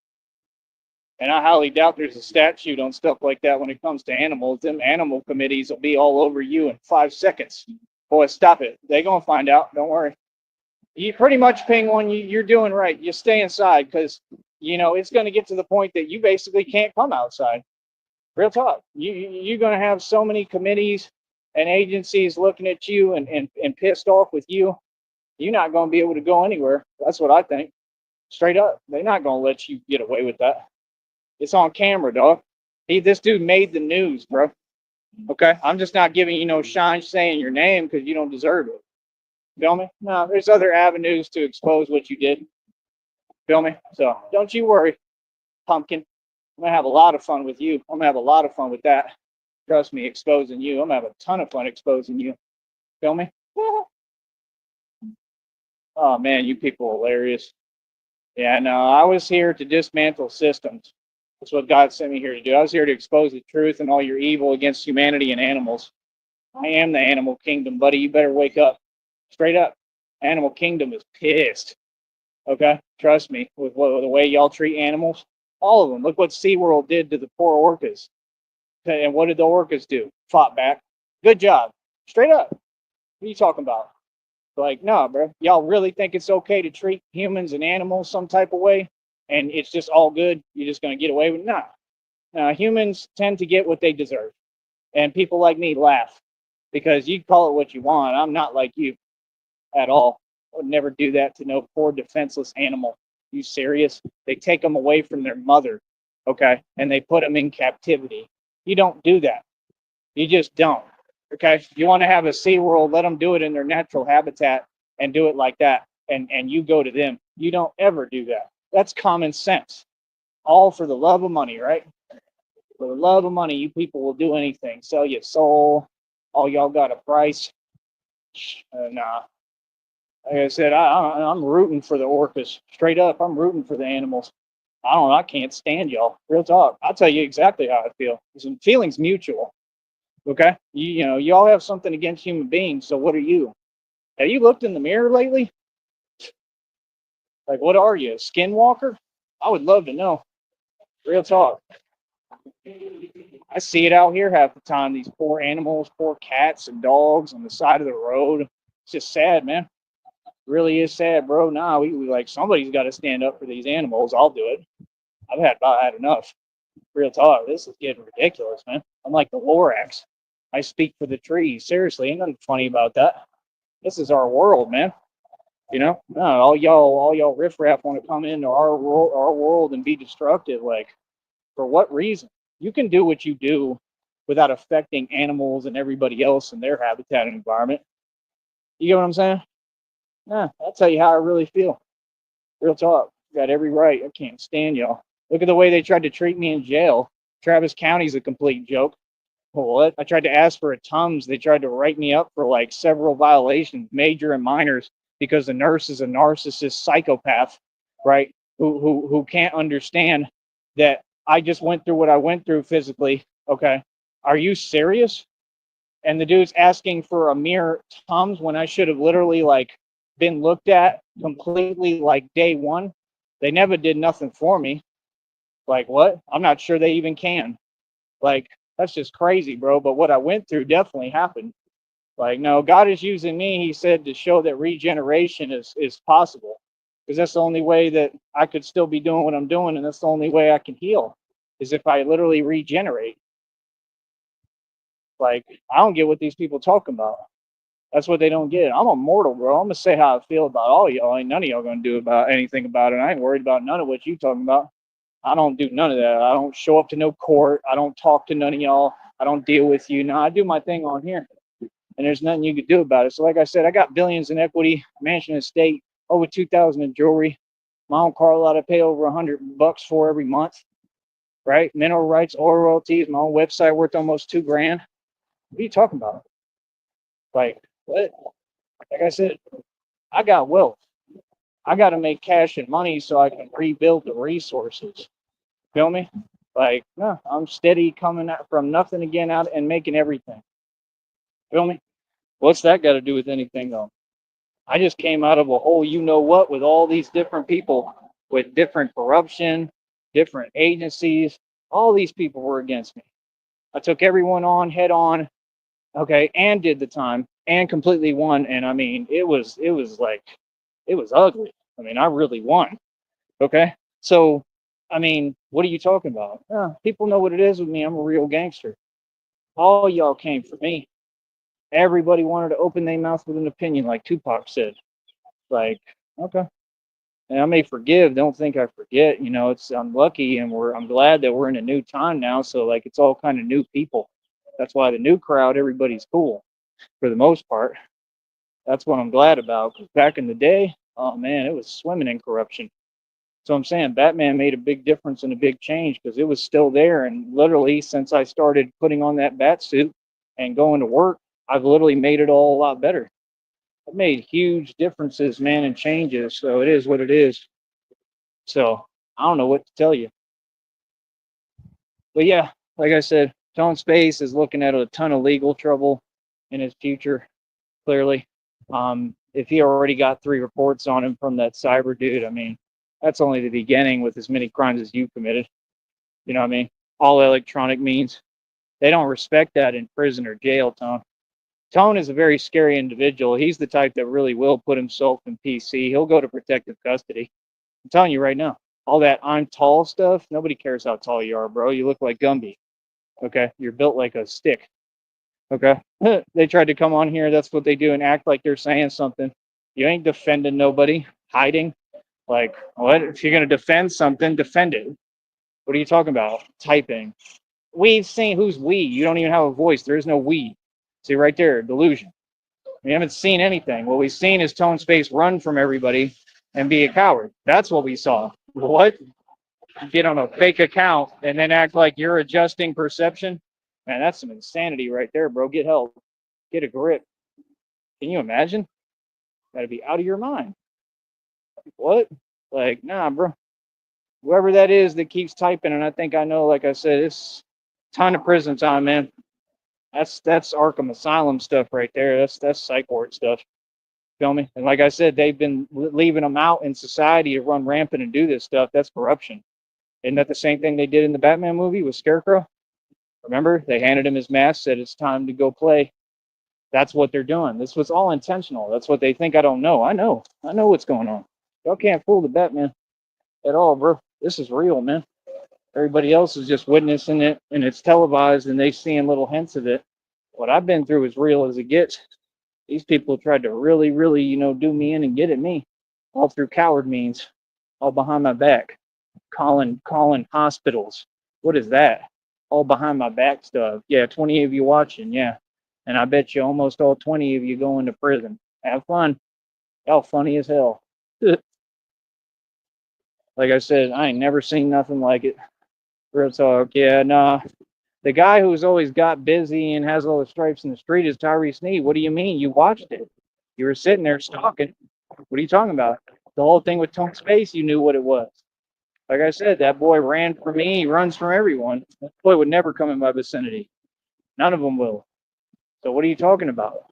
And I highly doubt there's a statute on stuff like that when it comes to animals. Them animal committees will be all over you in 5 seconds. Boy, stop it. They're going to find out. Don't worry. You pretty much, Penguin, you're doing right. You stay inside because it's going to get to the point that you basically can't come outside. Real talk. You're going to have so many committees and agencies looking at you and pissed off with you. You're not going to be able to go anywhere. That's what I think. Straight up. They're not going to let you get away with that. It's on camera, dog. This dude made the news, bro. Okay? I'm just not giving you no shine saying your name because you don't deserve it. Feel me? No, there's other avenues to expose what you did. Feel me? So don't you worry, pumpkin. I'm going to have a lot of fun with you. I'm going to have a lot of fun with that. Trust me, exposing you. I'm going to have a ton of fun exposing you. Feel me? Oh, man, you people are hilarious. Yeah, no, I was here to dismantle systems. That's what God sent me here to do. I was here to expose the truth and all your evil against humanity and animals. I am the animal kingdom, buddy. You better wake up. Straight up. Animal kingdom is pissed. Okay? Trust me. With the way y'all treat animals. All of them. Look what SeaWorld did to the poor orcas. And what did the orcas do? Fought back. Good job. Straight up. What are you talking about? Like, no, bro. Y'all really think it's okay to treat humans and animals some type of way, and it's just all good? You're just gonna get away with it? Nah. Nah, humans tend to get what they deserve, and people like me laugh because you call it what you want. I'm not like you at all. I would never do that to no poor defenseless animal. You serious? They take them away from their mother, okay, and they put them in captivity. You don't do that. You just don't. Okay, you want to have a SeaWorld, let them do it in their natural habitat and do it like that, and you go to them. You don't ever do that. That's common sense. All for the love of money, right? For the love of money, you people will do anything. Sell your soul. All y'all got a price. Nah. Like I said, I'm rooting for the orcas. Straight up, I'm rooting for the animals. I don't know. I can't stand y'all. Real talk. I'll tell you exactly how I feel. Some feelings mutual. Okay, you all have something against human beings. So what are you? Have you looked in the mirror lately? Like, what are you, a skinwalker? I would love to know. Real talk. I see it out here half the time. These poor animals, poor cats and dogs on the side of the road. It's just sad, man. It really is sad, bro. Nah, we like somebody's got to stand up for these animals. I'll do it. I've had enough. Real talk. This is getting ridiculous, man. I'm like the Lorax. I speak for the trees. Seriously, ain't nothing funny about that. This is our world, man. No, all y'all riffraff want to come into our world and be destructive. Like, for what reason? You can do what you do without affecting animals and everybody else in their habitat and environment. You get what I'm saying? Nah, I'll tell you how I really feel. Real talk. Got every right. I can't stand y'all. Look at the way they tried to treat me in jail. Travis County's a complete joke. What? I tried to ask for a Tums. They tried to write me up for like several violations, major and minors, because the nurse is a narcissist psychopath, right? Who can't understand that I just went through what I went through physically. Okay. Are you serious? And the dude's asking for a mere Tums when I should have literally like been looked at completely like day one. They never did nothing for me. Like what? I'm not sure they even can. Like, that's just crazy, bro. But what I went through definitely happened. Like, no, God is using me, he said, to show that regeneration is possible. Because that's the only way that I could still be doing what I'm doing, and that's the only way I can heal, is if I literally regenerate. Like, I don't get what these people talking about. That's what they don't get. I'm immortal, bro. I'm gonna say how I feel about all y'all. Ain't none of y'all gonna do about anything about it. I ain't worried about none of what you talking about. I don't do none of that. I don't show up to no court. I don't talk to none of y'all. I don't deal with you. No, I do my thing on here, and there's nothing you could do about it. So, like I said, I got billions in equity, mansion, estate, over 2,000 in jewelry, my own car lot I pay over $100 for every month, right? Mineral rights, oil royalties, my own website worth almost $2,000. What are you talking about? Like what? Like I said, I got wealth. I got to make cash and money so I can rebuild the resources. Feel me? Like, no, I'm steady coming out from nothing again out and making everything. Feel me? What's that got to do with anything though? I just came out of a whole you know what with all these different people with different corruption, different agencies. All these people were against me. I took everyone on head on, okay, and did the time and completely won. And I mean, it was like, it was ugly. I mean, I really won. Okay. So I mean, what are you talking about? People know what it is with me. I'm a real gangster. All y'all came for me. Everybody wanted to open their mouth with an opinion, like Tupac said. Like, okay. And I may forgive. Don't think I forget. I'm lucky, and I'm glad that we're in a new time now. So like, it's all kind of new people. That's why the new crowd, everybody's cool for the most part. That's what I'm glad about. Because back in the day, oh man, it was swimming in corruption. So I'm saying Batman made a big difference and a big change because it was still there. And literally, since I started putting on that bat suit and going to work, I've literally made it all a lot better. I've made huge differences, man, and changes. So it is what it is. So I don't know what to tell you. But yeah, like I said, Tone Space is looking at a ton of legal trouble in his future, clearly. If he already got 3 reports on him from that cyber dude, I mean, that's only the beginning with as many crimes as you committed. You know what I mean? All electronic means. They don't respect that in prison or jail, Tone. Tone is a very scary individual. He's the type that really will put himself in PC. He'll go to protective custody. I'm telling you right now. All that I'm tall stuff, nobody cares how tall you are, bro. You look like Gumby. Okay? You're built like a stick. Okay? They tried to come on here. That's what they do and act like they're saying something. You ain't defending nobody. Hiding. Like, what? If you're going to defend something, defend it. What are you talking about? Typing. We've seen who's we. You don't even have a voice. There is no we. See right there, delusion. We haven't seen anything. What we've seen is Tone Space run from everybody and be a coward. That's what we saw. What? Get on a fake account and then act like you're adjusting perception? Man, that's some insanity right there, bro. Get help. Get a grip. Can you imagine? Gotta be out of your mind. What? Like, nah, bro. Whoever that is that keeps typing, and I think I know, like I said, it's ton of prison time, man. That's Arkham Asylum stuff right there. That's psych ward stuff. Feel me? And like I said, they've been leaving them out in society to run rampant and do this stuff. That's corruption. Isn't that the same thing they did in the Batman movie with Scarecrow? Remember, they handed him his mask, said it's time to go play. That's what they're doing. This was all intentional. That's what they think I don't know. I know. I know what's going on. Y'all can't fool the Batman at all, bro. This is real, man. Everybody else is just witnessing it, and it's televised, and they seeing little hints of it. What I've been through is real as it gets. These people tried to really, really, do me in and get at me, all through coward means, all behind my back, calling hospitals. What is that? All behind my back stuff. Yeah, 20 of you watching, yeah, and I bet you almost all 20 of you going to prison. Have fun. Y'all funny as hell. Like I said, I ain't never seen nothing like it. Real talk. Yeah, nah. The guy who's always got busy and has all the stripes in the street is Tyree Sneed. What do you mean? You watched it. You were sitting there stalking. What are you talking about? The whole thing with Tone Space, you knew what it was. Like I said, that boy ran for me. He runs from everyone. That boy would never come in my vicinity. None of them will. So what are you talking about?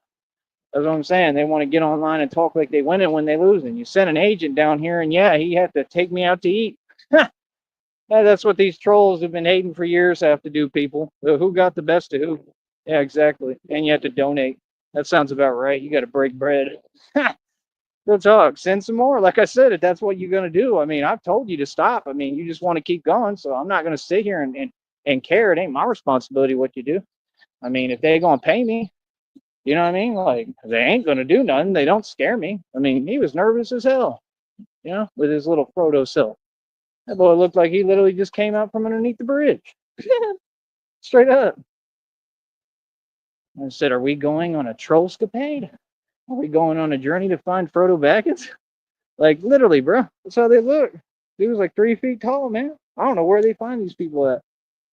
That's what I'm saying. They want to get online and talk like they winning when they losing. You sent an agent down here, and yeah, he had to take me out to eat. Yeah, that's what these trolls have been hating for years have to do, people. Who got the best of who? Yeah, exactly. And you have to donate. That sounds about right. You got to break bread. Good talk. Send some more. Like I said, if that's what you're going to do, I mean, I've told you to stop. I mean, you just want to keep going. So I'm not going to sit here and care. It ain't my responsibility what you do. I mean, if they're going to pay me, you know what I mean? Like, they ain't going to do nothing. They don't scare me. I mean, he was nervous as hell, with his little Frodo self. That boy looked like he literally just came out from underneath the bridge. Straight up. I said, are we going on a trollscapade? Are we going on a journey to find Frodo Baggins? Like, literally, bro. That's how they look. He was like 3 feet tall, man. I don't know where they find these people at.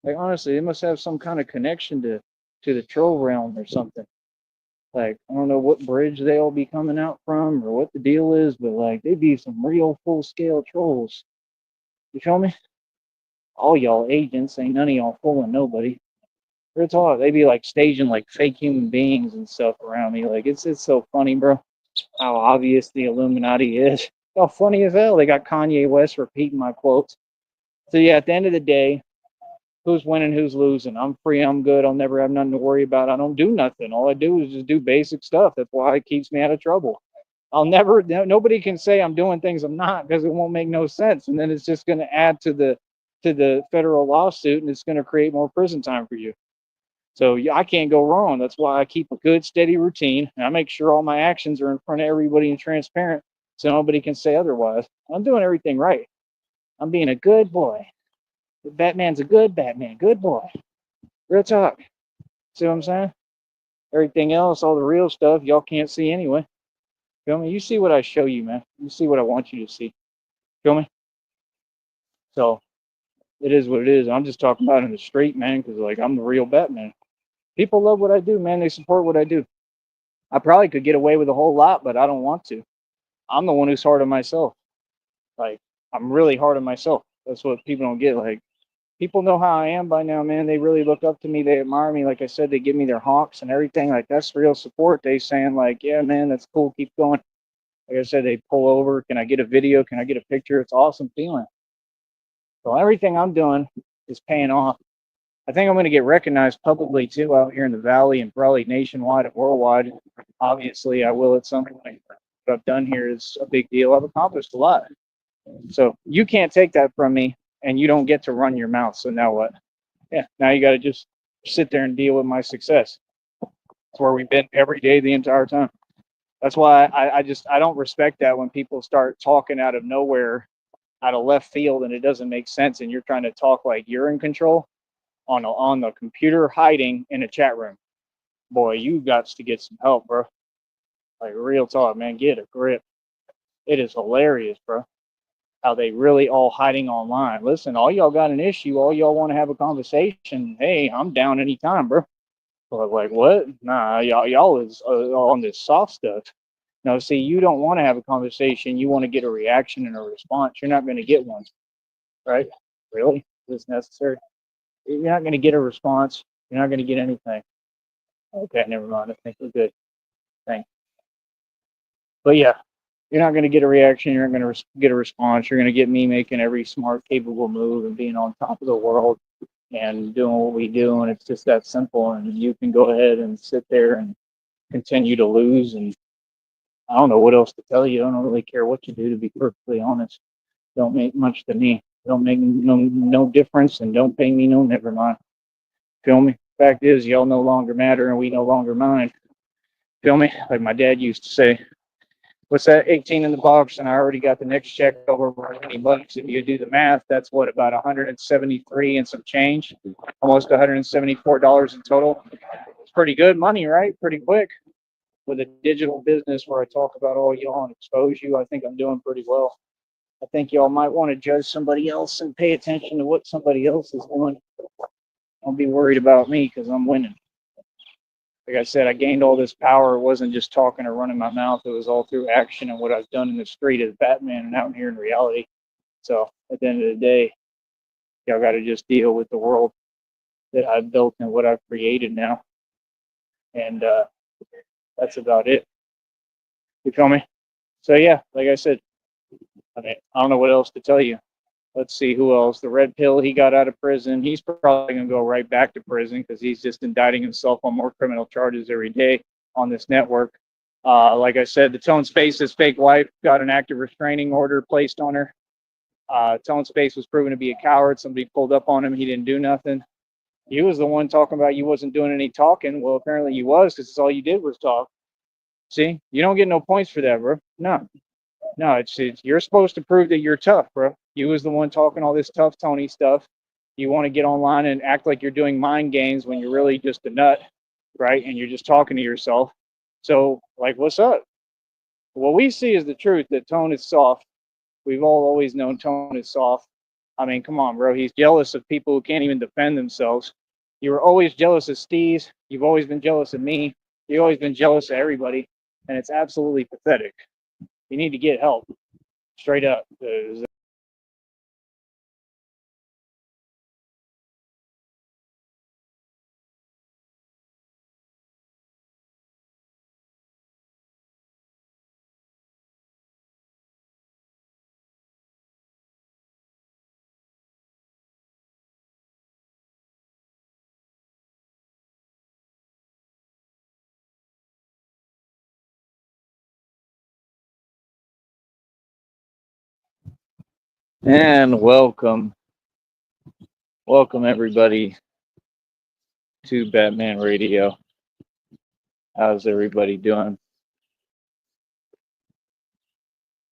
Like, honestly, they must have some kind of connection to the troll realm or something. Like, I don't know what bridge they all be coming out from or what the deal is, but like, they be some real full-scale trolls. You feel me? All y'all agents, ain't none of y'all fooling nobody. Real talk, they be like staging like fake human beings and stuff around me. Like, it's so funny, bro. How obvious the Illuminati is. How funny as hell. They got Kanye West repeating my quotes. So yeah, at the end of the day, who's winning, who's losing? I'm free, I'm good. I'll never have nothing to worry about. I don't do nothing. All I do is just do basic stuff. That's why it keeps me out of trouble. Nobody can say I'm doing things I'm not because it won't make no sense. And then it's just going to add to the to the federal lawsuit, and it's going to create more prison time for you. So yeah, I can't go wrong. That's why I keep a good, steady routine, and I make sure all my actions are in front of everybody and transparent, so nobody can say otherwise. I'm doing everything right. I'm being a good boy. Batman's a good Batman, good boy. Real talk. See what I'm saying? Everything else, all the real stuff, y'all can't see anyway. Feel me? You see what I show you, man. You see what I want you to see. Feel me? So it is what it is. I'm just talking about in the street, man, because like I'm the real Batman. People love what I do, man. They support what I do. I probably could get away with a whole lot, but I don't want to. I'm the one who's hard on myself. Like I'm really hard on myself. That's what people don't get. Like people know how I am by now, man. They really look up to me. They admire me. Like I said, they give me their honks and everything. Like that's real support. They saying like, yeah, man, that's cool. Keep going. Like I said, they pull over. Can I get a video? Can I get a picture? It's awesome feeling. So everything I'm doing is paying off. I think I'm going to get recognized publicly too out here in the valley and probably nationwide and worldwide. Obviously, I will at some point. What I've done here is a big deal. I've accomplished a lot. So you can't take that from me, and you don't get to run your mouth. So now what? Yeah, now you got to just sit there and deal with my success. That's where we've been every day the entire time. That's why I don't respect that when people start talking out of nowhere, out of left field, and it doesn't make sense, and you're trying to talk like you're in control on the computer hiding in a chat room. Boy, you got to get some help, bro. Like real talk, man. Get a grip. It is hilarious, bro. How they really all hiding online. Listen, all y'all got an issue. All y'all want to have a conversation. Hey, I'm down anytime, bro. But like what? Nah, y'all is on this soft stuff. No, see, you don't want to have a conversation. You want to get a reaction and a response. You're not going to get one, right? Really? Is this necessary? You're not going to get a response. You're not going to get anything. Okay, never mind. I think we're good. Thanks. But yeah, you're not going to get a reaction. You're not going to get a response. You're going to get me making every smart, capable move and being on top of the world and doing what we do. And it's just that simple. And you can go ahead and sit there and continue to lose. And I don't know what else to tell you. I don't really care what you do, to be perfectly honest. Don't make much to me. Don't make no difference, and don't pay me no never mind. Feel me? Fact is, y'all no longer matter, and we no longer mind. Feel me? Like my dad used to say, what's that? 18 in the box, and I already got the next check over $20. If you do the math, that's what, about 173 and some change, almost $174 in total. It's pretty good money, right? Pretty quick. With a digital business where I talk about all y'all and expose you, I think I'm doing pretty well. I think y'all might want to judge somebody else and pay attention to what somebody else is doing. Don't be worried about me because I'm winning. Like I said, I gained all this power. It wasn't just talking or running my mouth. It was all through action and what I've done in the street as Batman and out here in reality. So at the end of the day, y'all got to just deal with the world that I've built and what I've created now. And that's about it. You feel me? So yeah, like I said, I mean, I don't know what else to tell you. Let's see who else. The red pill, he got out of prison. He's probably going to go right back to prison because he's just indicting himself on more criminal charges every day on this network. Like I said, the Tone Space's fake wife got an active restraining order placed on her. Tone Space was proven to be a coward. Somebody pulled up on him. He didn't do nothing. You was the one talking about you wasn't doing any talking. Well, apparently you was, because all you did was talk. See, you don't get no points for that, bro. No, it's you're supposed to prove that you're tough, bro. You was the one talking all this tough Tony stuff. You want to get online and act like you're doing mind games when you're really just a nut, right? And you're just talking to yourself. So, like, what's up? What we see is the truth that Tone is soft. We've all always known Tone is soft. I mean, come on, bro. He's jealous of people who can't even defend themselves. You were always jealous of Steez. You've always been jealous of me. You've always been jealous of everybody. And it's absolutely pathetic. You need to get help. Straight up. And welcome. Welcome everybody to Batman Radio. How's everybody doing?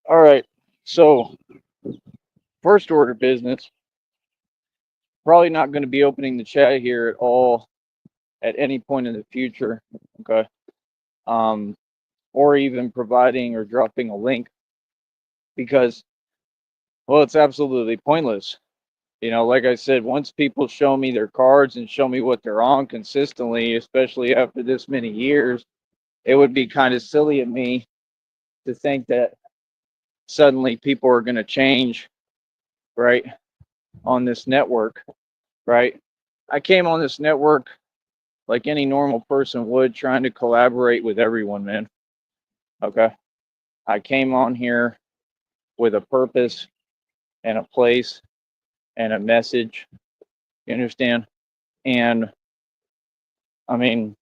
All right. So, first order of business. Probably not going to be opening the chat here at all at any point in the future. Okay. Um, or even providing or dropping a link because, well, it's absolutely pointless. Like I said, once people show me their cards and show me what they're on consistently, especially after this many years, it would be kind of silly of me to think that suddenly people are going to change, right, on this network, right? I came on this network like any normal person would, trying to collaborate with everyone, man. Okay. I came on here with a purpose and a place and a message. You understand? And I mean,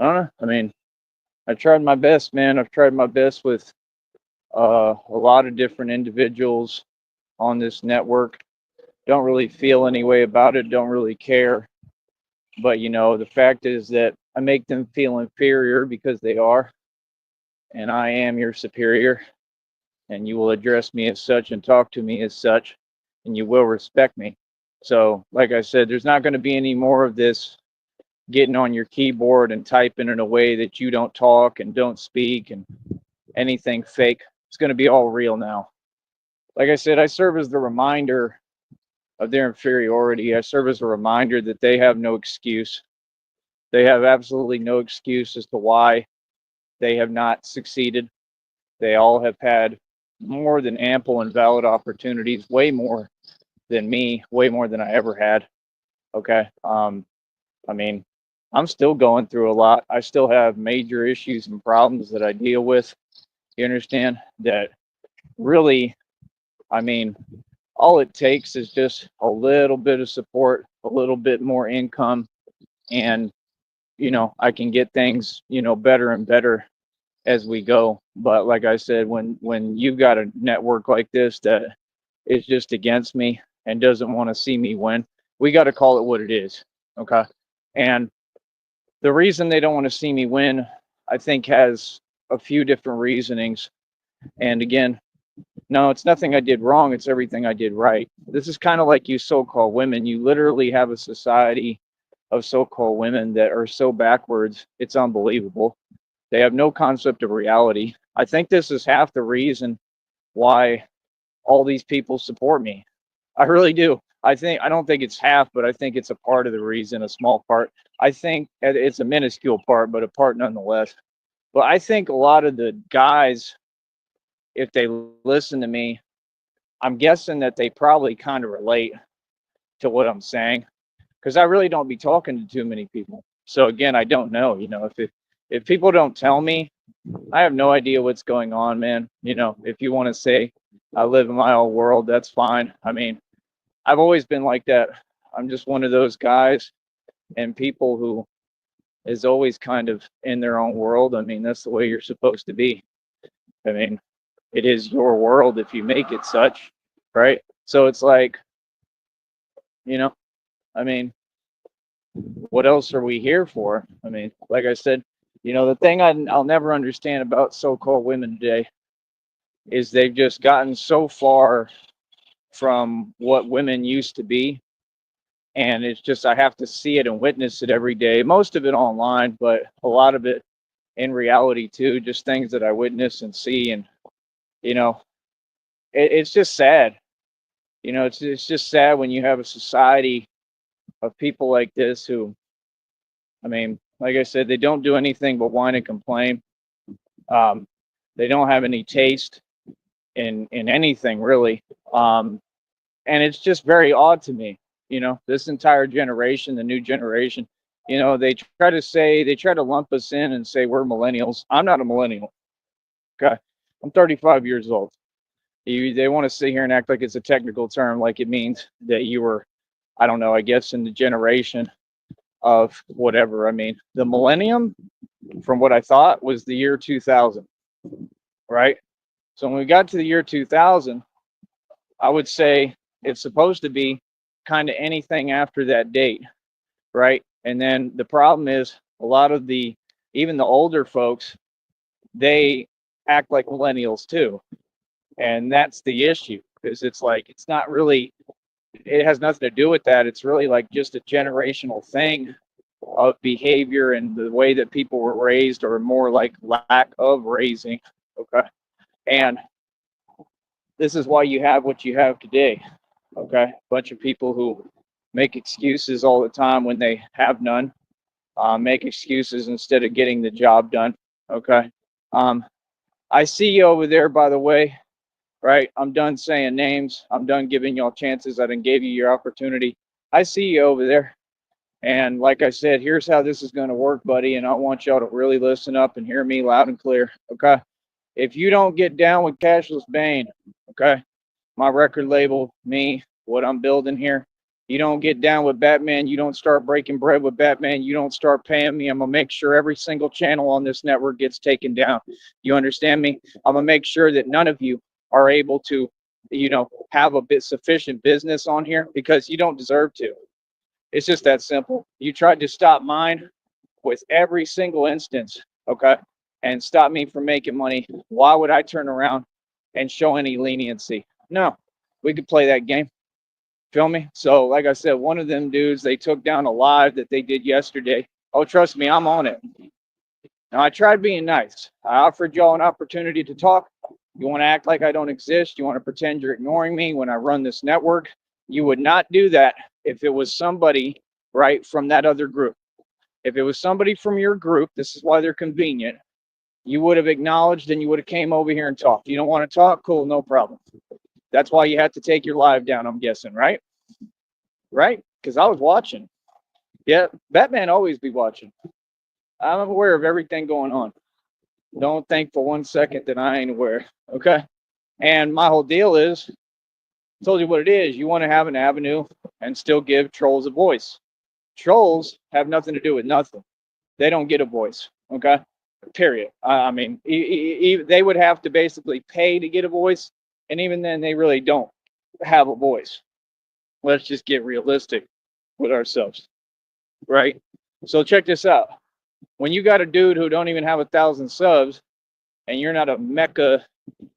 I don't know. I mean, I tried my best, man. I've tried my best with a lot of different individuals on this network. Don't really feel any way about it. Don't really care. But the fact is that I make them feel inferior because they are, and I am your superior, and you will address me as such and talk to me as such, and you will respect me. So, like I said, there's not going to be any more of this getting on your keyboard and typing in a way that you don't talk and don't speak and anything fake. It's going to be all real now. Like I said, I serve as the reminder of their inferiority. I serve as a reminder that they have no excuse. They have absolutely no excuse as to why they have not succeeded. They all have had more than ample and valid opportunities, way more than me, way more than I ever had. Okay. I mean, I'm still going through a lot. I still have major issues and problems that I deal with. You understand that really, I mean, all it takes is just a little bit of support, a little bit more income, and I can get things, better and better as we go. But like I said, when you've got a network like this that is just against me and doesn't want to see me win, we got to call it what it is. Okay. And the reason they don't want to see me win, I think, has a few different reasonings. And again, no, it's nothing I did wrong. It's everything I did right. This is kind of like you so-called women. You literally have a society of so-called women that are so backwards. It's unbelievable. They have no concept of reality. I think this is half the reason why all these people support me. I really do. I don't think it's half, but I think it's a part of the reason, a small part. I think it's a minuscule part, but a part nonetheless. But I think a lot of the guys, if they listen to me, I'm guessing that they probably kind of relate to what I'm saying because I really don't be talking to too many people. So again, I don't know. If people don't tell me, I have no idea what's going on, man. If you want to say I live in my own world, that's fine. I mean, I've always been like that. I'm just one of those guys and people who is always kind of in their own world. I mean, that's the way you're supposed to be. I mean, it is your world if you make it such, right? So it's like, you know, I mean, what else are we here for? I mean, like I said, the thing I'll never understand about so-called women today is they've just gotten so far from what women used to be. And it's just, I have to see it and witness it every day. Most of it online, but a lot of it in reality too, just things that I witness and see. And, you know, it's just sad. It's just sad when you have a society of people like this who, I mean, like I said, they don't do anything but whine and complain. Um, they don't have any taste in anything really. And it's just very odd to me. This entire generation, the new generation, they try to lump us in and say we're millennials. I'm not a millennial. Okay. I'm 35 years old. They want to sit here and act like it's a technical term, like it means that you were, I don't know, I guess in the generation of whatever. I mean, the millennium, from what I thought, was the year 2000, right? So when we got to the year 2000, I would say it's supposed to be kind of anything after that date, right? And then the problem is a lot of even the older folks, they act like millennials too. And that's the issue, because it's like, it's not really, it has nothing to do with that. It's really like just a generational thing of behavior and the way that people were raised, or more like lack of raising. Okay. And this is why you have what you have today. Okay. A bunch of people who make excuses all the time when they have none, make excuses instead of getting the job done. Okay. Um, I see you over there, by the way, right? I'm done saying names. I'm done giving y'all chances. I done gave you your opportunity. I see you over there. And like I said, here's how this is going to work, buddy. And I want y'all to really listen up and hear me loud and clear. Okay. If you don't get down with Cashless Bane, okay, my record label, me, what I'm building here, you don't get down with Batman, you don't start breaking bread with Batman, you don't start paying me, I'm going to make sure every single channel on this network gets taken down. You understand me? I'm going to make sure that none of you are able to, have a bit sufficient business on here, because you don't deserve to. It's just that simple. You tried to stop mine with every single instance, okay, and stop me from making money. Why would I turn around and show any leniency? No, we could play that game. Feel me? So, like I said, one of them dudes, they took down a live that they did yesterday. Oh, trust me, I'm on it. Now, I tried being nice. I offered y'all an opportunity to talk. You want to act like I don't exist? You want to pretend you're ignoring me when I run this network? You would not do that if it was somebody, right, from that other group. If it was somebody from your group, this is why they're convenient, you would have acknowledged and you would have came over here and talked. You don't want to talk? Cool, no problem. That's why you had to take your live down, I'm guessing, right? Right? Because I was watching. Yeah, Batman always be watching. I'm aware of everything going on. Don't think for 1 second that I ain't aware. Okay. And my whole deal is, I told you what it is. You want to have an avenue and still give trolls a voice. Trolls have nothing to do with nothing. They don't get a voice. Okay. Period. I mean, they would have to basically pay to get a voice. And even then, they really don't have a voice. Let's just get realistic with ourselves. Right. So check this out. When you got a dude who don't even have 1,000 subs, and you're not a mecha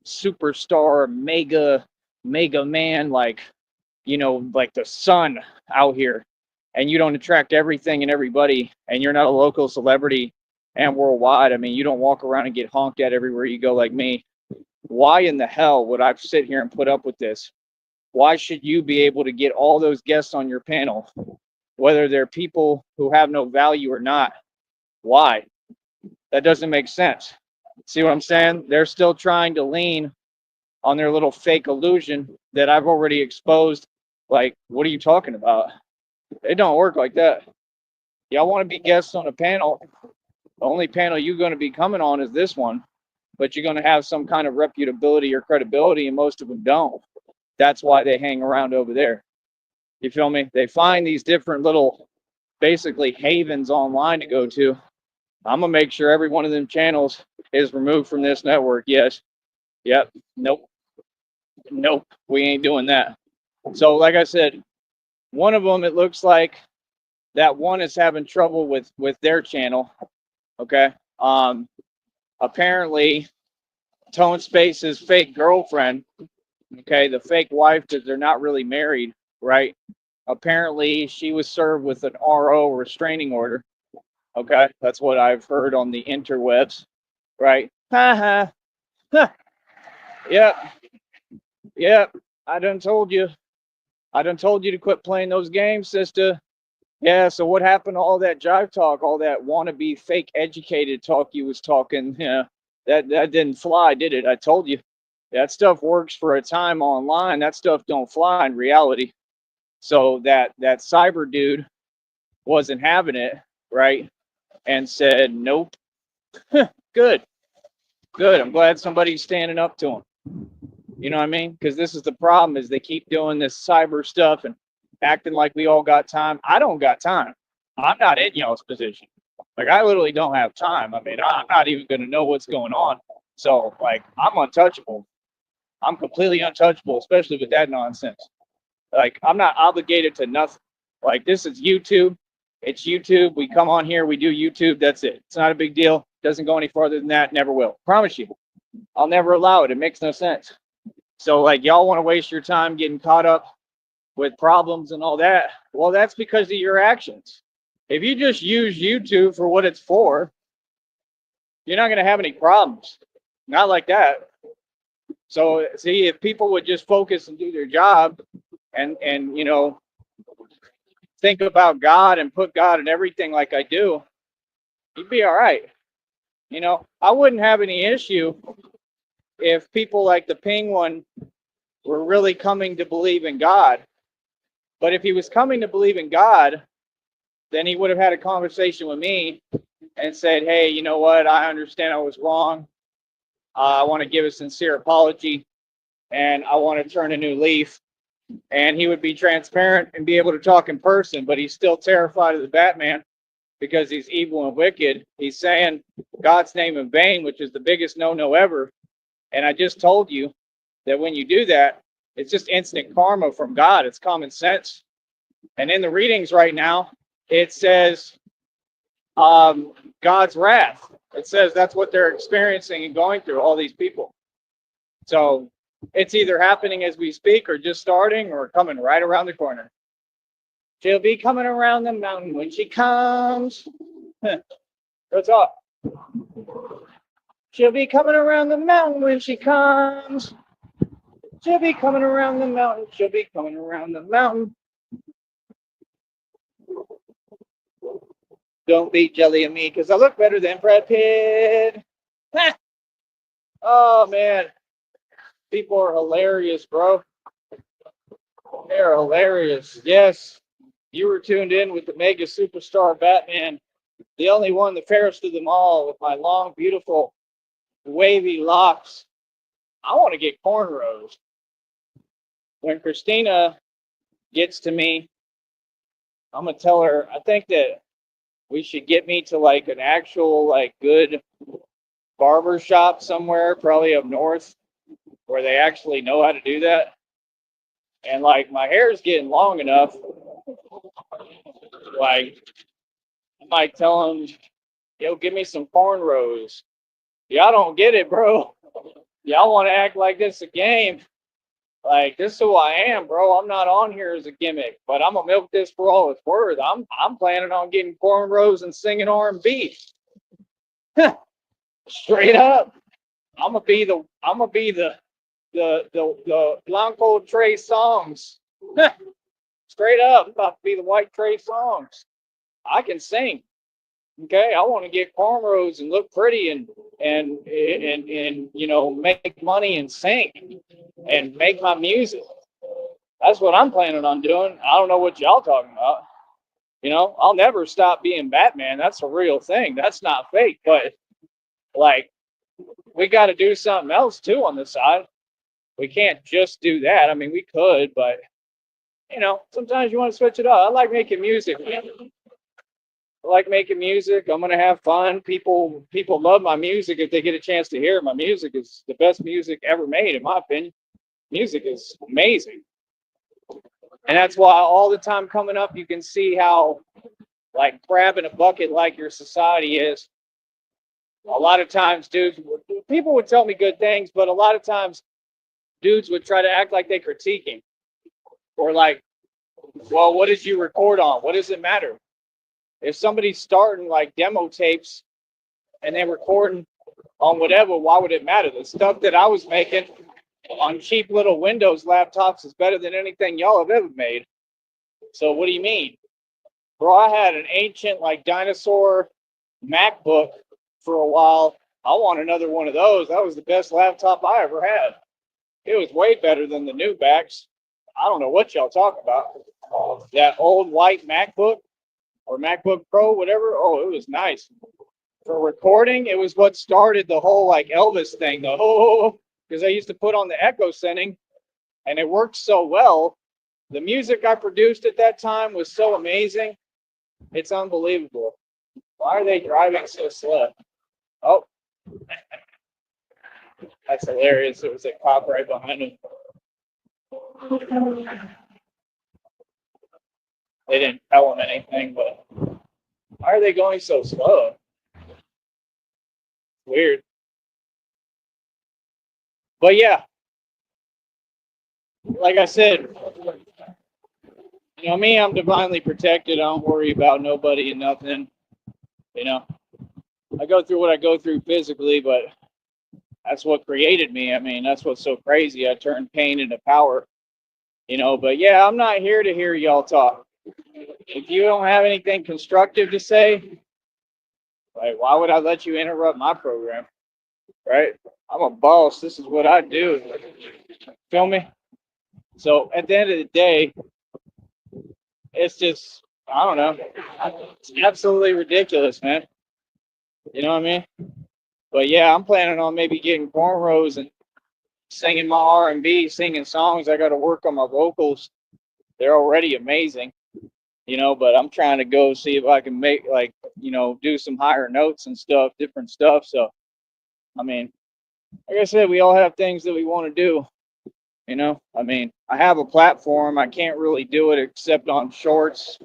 superstar, mega man, like, like the sun out here, and you don't attract everything and everybody, and you're not a local celebrity and worldwide, I mean, you don't walk around and get honked at everywhere you go like me. Why in the hell would I sit here and put up with this? Why should you be able to get all those guests on your panel, whether they're people who have no value or not? Why? That doesn't make sense. See what I'm saying? They're still trying to lean on their little fake illusion that I've already exposed. Like, what are you talking about? It don't work like that. Y'all want to be guests on a panel? The only panel you're going to be coming on is this one, but you're going to have some kind of reputability or credibility, and most of them don't. That's why they hang around over there. You feel me? They find these different little, basically, havens online to go to. I'm going to make sure every one of them channels is removed from this network. Yes. Yep. Nope. Nope. We ain't doing that. So, like I said, one of them, it looks like that one is having trouble with their channel. Okay. Apparently, Tone Space's fake girlfriend, okay, the fake wife, because they're not really married, right? Apparently, she was served with an RO, restraining order. Okay, that's what I've heard on the interwebs, right? Ha ha. Yep. Yep. I done told you. I done told you to quit playing those games, sister. Yeah, so what happened to all that jive talk, all that wannabe fake educated talk you was talking? Yeah, that didn't fly, did it? I told you. That stuff works for a time online. That stuff don't fly in reality. So that cyber dude wasn't having it, right? And said, nope. Good. Good. I'm glad somebody's standing up to him. You know what I mean? Because this is the problem, is they keep doing this cyber stuff and acting like we all got time. I don't got time. I'm not in y'all's position. Like, I literally don't have time. I mean, I'm not even going to know what's going on. So, like, I'm untouchable. I'm completely untouchable, especially with that nonsense. Like, I'm not obligated to nothing. Like, this is YouTube. It's YouTube. We come on here, we do YouTube. That's it. It's not a big deal. Doesn't go any farther than that. Never will. Promise you. I'll never allow it. It makes no sense. So, like, y'all want to waste your time getting caught up with problems and all that. Well, that's because of your actions. If you just use YouTube for what it's for, you're not going to have any problems. Not like that. So, see, if people would just focus and do their job and think about God and put God in everything like I do, you'd be all right. I wouldn't have any issue if people like the Penguin were really coming to believe in God. But if he was coming to believe in God, then he would have had a conversation with me and said, hey, you know what? I understand I was wrong. I want to give a sincere apology and I want to turn a new leaf. And he would be transparent and be able to talk in person, but he's still terrified of the Batman because he's evil and wicked. He's saying God's name in vain, which is the biggest no-no ever. And I just told you that when you do that, it's just instant karma from God. It's common sense. And in the readings right now, it says God's wrath. It says that's what they're experiencing and going through, all these people. So it's either happening as we speak or just starting or coming right around the corner. She'll be coming around the mountain when she comes. What's up? She'll be coming around the mountain when she comes. She'll be coming around the mountain. She'll be coming around the mountain. Don't be jelly of me because I look better than Brad Pitt. Oh, man. People are hilarious, bro. They're hilarious. Yes, you were tuned in with the mega superstar Batman, the only one, the fairest of them all, with my long, beautiful, wavy locks. I want to get cornrows. When Christina gets to me, I'm going to tell her, I think that we should get me to like an actual, like, good barber shop somewhere, probably up north, where they actually know how to do that. And like, my hair's getting long enough. Like, I might tell them, yo, give me some cornrows. Y'all don't get it, bro. Y'all want to act like this a game. Like, this is who I am, bro. I'm not on here as a gimmick, but I'm gonna milk this for all it's worth. I'm planning on getting cornrows and singing R&B. Straight up. I'm gonna be the Blanco Trey songs. Straight up, I'm about to be the white Trey songs. I can sing. Okay, I want to get cornrows and look pretty and make money and sing and make my music. That's what I'm planning on doing. I don't know what y'all talking about. I'll never stop being Batman. That's a real thing. That's not fake. But like, we got to do something else too on the side. We can't just do that. I mean, we could, but sometimes you want to switch it up. I like making music. I like making music. I'm gonna have fun. People love my music if they get a chance to hear it. My music is the best music ever made, in my opinion. Music is amazing, and that's why all the time coming up, you can see how like crab in a bucket like your society is. A lot of times, dudes, people would tell me good things, but a lot of times, dudes would try to act like they critiquing or like, well, what did you record on? What does it matter? If somebody's starting like demo tapes and they're recording on whatever, why would it matter? The stuff that I was making on cheap little Windows laptops is better than anything y'all have ever made. So what do you mean? Bro, I had an ancient like dinosaur MacBook for a while. I want another one of those. That was the best laptop I ever had. It was way better than the new backs. I don't know what y'all talk about. That old white MacBook or MacBook Pro, whatever. Oh, it was nice. For recording, it was what started the whole like Elvis thing. The whole, because I used to put on the echo setting and it worked so well. The music I produced at that time was so amazing. It's unbelievable. Why are they driving so slow? Oh, that's hilarious. There was a cop right behind him. They didn't tell them anything, but why are they going so slow? Weird. But yeah, like I said, me, I'm divinely protected. I don't worry about nobody and nothing. You know, I go through what I go through physically, but that's what created me. I mean, that's what's so crazy. I turned pain into power. But yeah, I'm not here to hear y'all talk. If you don't have anything constructive to say, like, why would I let you interrupt my program? Right? I'm a boss. This is what I do. Feel me? So at the end of the day, it's just, I don't know. It's absolutely ridiculous, man. You know what I mean? But yeah, I'm planning on maybe getting cornrows and singing my R&B, singing songs. I got to work on my vocals. They're already amazing, but I'm trying to go see if I can make do some higher notes and stuff, different stuff. So, I mean, like I said, we all have things that we want to do. I mean, I have a platform. I can't really do it except on shorts.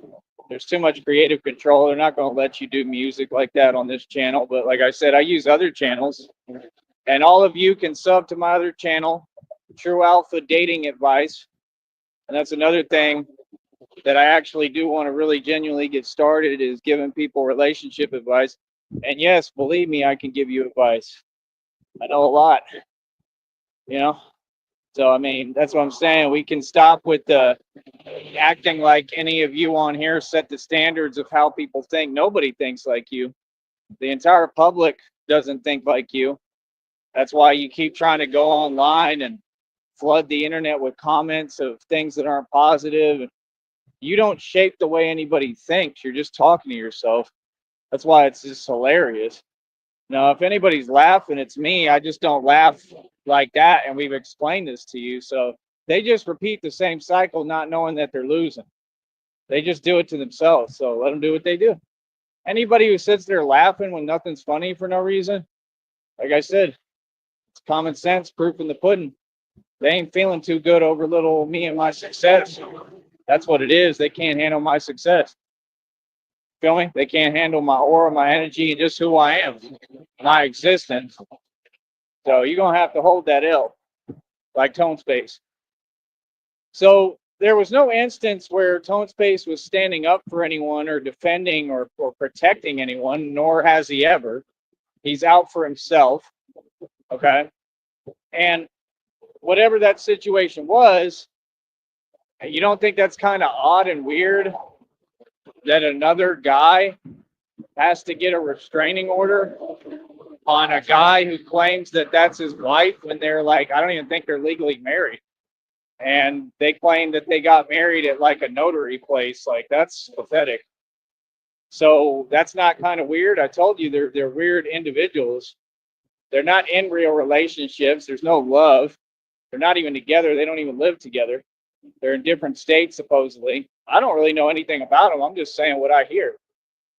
There's too much creative control. They're not going to let you do music like that on this channel. But like I said, I use other channels. And all of you can sub to my other channel, True Alpha Dating Advice. And that's another thing that I actually do want to really genuinely get started is giving people relationship advice. And yes, believe me, I can give you advice. I know a lot, you know? So, I mean, that's what I'm saying. We can stop with the acting like any of you on here set the standards of how people think. Nobody thinks like you. The entire public doesn't think like you. That's why you keep trying to go online and flood the internet with comments of things that aren't positive. You don't shape the way anybody thinks. You're just talking to yourself. That's why it's just hilarious. Now, if anybody's laughing, it's me. I just don't laugh like that. And we've explained this to you. So they just repeat the same cycle, not knowing that they're losing. They just do it to themselves. So let them do what they do. Anybody who sits there laughing when nothing's funny for no reason, like I said, it's common sense, proof in the pudding. They ain't feeling too good over little me and my success. That's what it is. They can't handle my success. Feel me? They can't handle my aura, my energy, and just who I am, my existence. So you're going to have to hold that L, like Tone Space. So there was no instance where Tone Space was standing up for anyone or defending or protecting anyone, nor has he ever. He's out for himself. Okay. And whatever that situation was, you don't think that's kind of odd and weird that another guy has to get a restraining order on a guy who claims that that's his wife when they're like, I don't even think they're legally married. And they claim that they got married at like a notary place. Like, that's pathetic. So that's not kind of weird. I told you they're weird individuals. They're not in real relationships. There's no love. They're not even together. They don't even live together. They're in different states, supposedly. I don't really know anything about them. I'm just saying what I hear.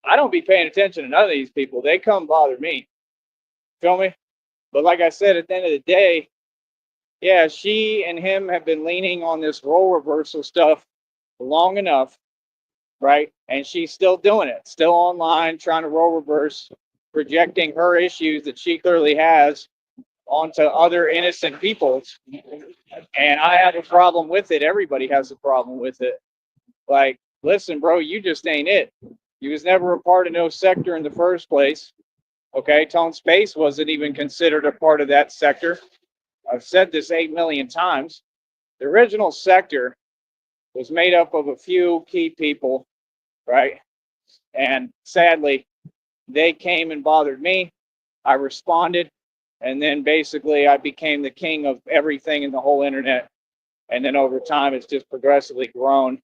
I don't be paying attention to none of these people. They come bother me. Feel me? But like I said, at the end of the day, yeah, she and him have been leaning on this role reversal stuff long enough, right? And she's still doing it, still online, trying to role reverse, projecting her issues that she clearly has onto other innocent people. And I have a problem with it. Everybody has a problem with it. Like, listen, bro, you just ain't it. You was never a part of no sector in the first place. Okay, Tone Space wasn't even considered a part of that sector. I've said this 8 million times. The original sector was made up of a few key people, right? And sadly, they came and bothered me. I responded. And then basically I became the king of everything in the whole internet. And then over time, it's just progressively grown,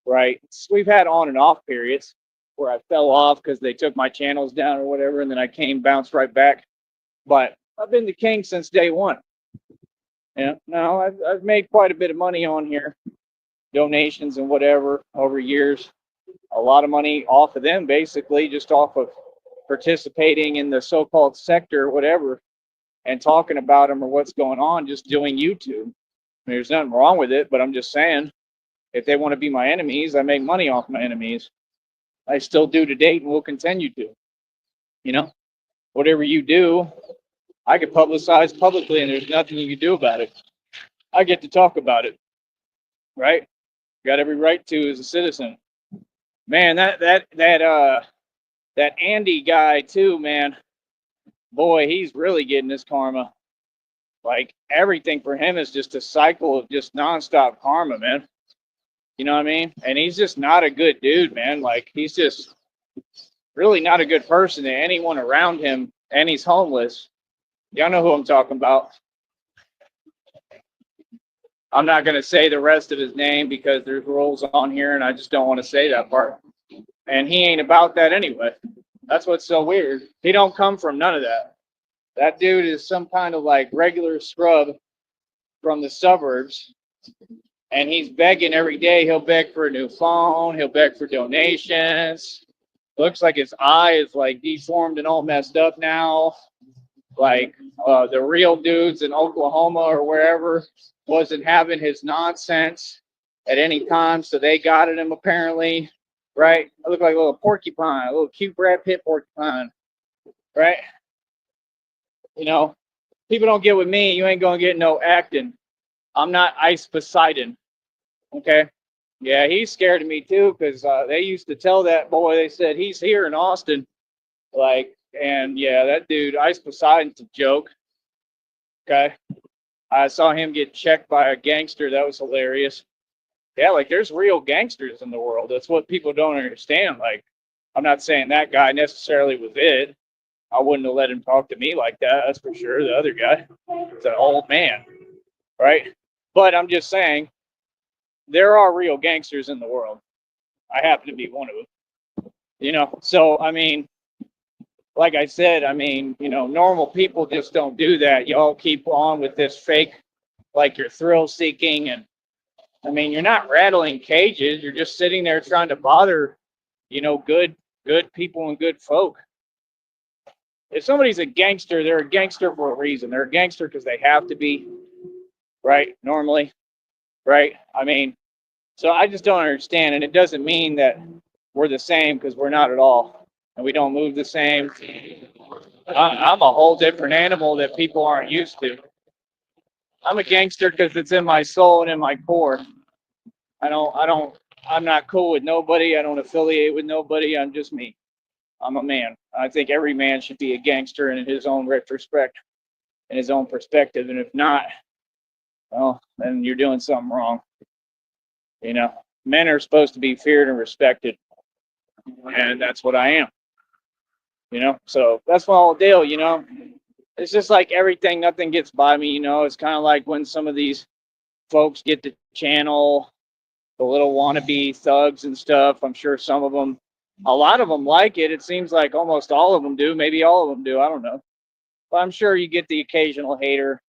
right? We've had on and off periods where I fell off because they took my channels down or whatever. And then I came, bounced right back. But I've been the king since day one. Yeah, no, I've made quite a bit of money on here, donations and whatever over years. A lot of money off of them, basically, just off of participating in the so-called sector or whatever and talking about them or what's going on, just doing YouTube. I mean, there's nothing wrong with it, but I'm just saying, If they want to be my enemies, I make money off my enemies. I still do to date and will continue to. You know, whatever you do, I could publicize publicly and there's nothing you can do about it. I get to talk about it, right? Got every right to as a citizen. Man, that Andy guy too, man. Boy, he's really getting his karma. Like everything for him is just a cycle of just nonstop karma, man. You know what I mean? And he's just not a good dude, man. Like he's just really not a good person to anyone around him, and he's homeless. Y'all know who I'm talking about. I'm not going to say the rest of his name because there's rules on here, and I just don't want to say that part. And he ain't about that anyway. That's what's so weird. He don't come from none of that. That dude is some kind of like regular scrub from the suburbs, and he's begging every day. He'll beg for a new phone. He'll beg for donations. Looks like his eye is like deformed and all messed up now. Like the real dudes in Oklahoma or wherever wasn't having his nonsense at any time, so they got at him apparently, right? I look like a little porcupine, a little cute Brad Pitt porcupine, right? You know, people don't get with me. You ain't gonna get no acting. I'm not Ice Poseidon, okay? Yeah, he's scared of me too because they used to tell that boy. They said he's here in Austin, like, and yeah, that dude Ice Poseidon's a joke. Okay, I saw him get checked by a gangster. That was hilarious. Yeah, like there's real gangsters in the world. That's what people don't understand. Like, I'm not saying that guy necessarily was it. I wouldn't have let him talk to me like that. That's for sure. The other guy, it's an old man, right? But I'm just saying there are real gangsters in the world. I happen to be one of them. You know, so I mean, like I said, I mean, you know, normal people just don't do that. Y'all keep on with this fake, like you're thrill seeking. And I mean, you're not rattling cages. You're just sitting there trying to bother, you know, good people and good folk. If somebody's a gangster, they're a gangster for a reason. They're a gangster because they have to be, right? Normally, right? I mean, so I just don't understand. And it doesn't mean that we're the same because we're not at all. And we don't move the same. I'm a whole different animal that people aren't used to. I'm a gangster because it's in my soul and in my core. I'm not cool with nobody. I don't affiliate with nobody. I'm just me. I'm a man. I think every man should be a gangster in his own retrospect, in his own perspective. And if not, well, then you're doing something wrong. You know, men are supposed to be feared and respected. And that's what I am. You know, so that's my whole deal, you know. It's just like everything, nothing gets by me, you know. It's kind of like when some of these folks get to channel the little wannabe thugs and stuff. I'm sure some of them, a lot of them like it. It seems like almost all of them do. Maybe all of them do. I don't know. But I'm sure you get the occasional hater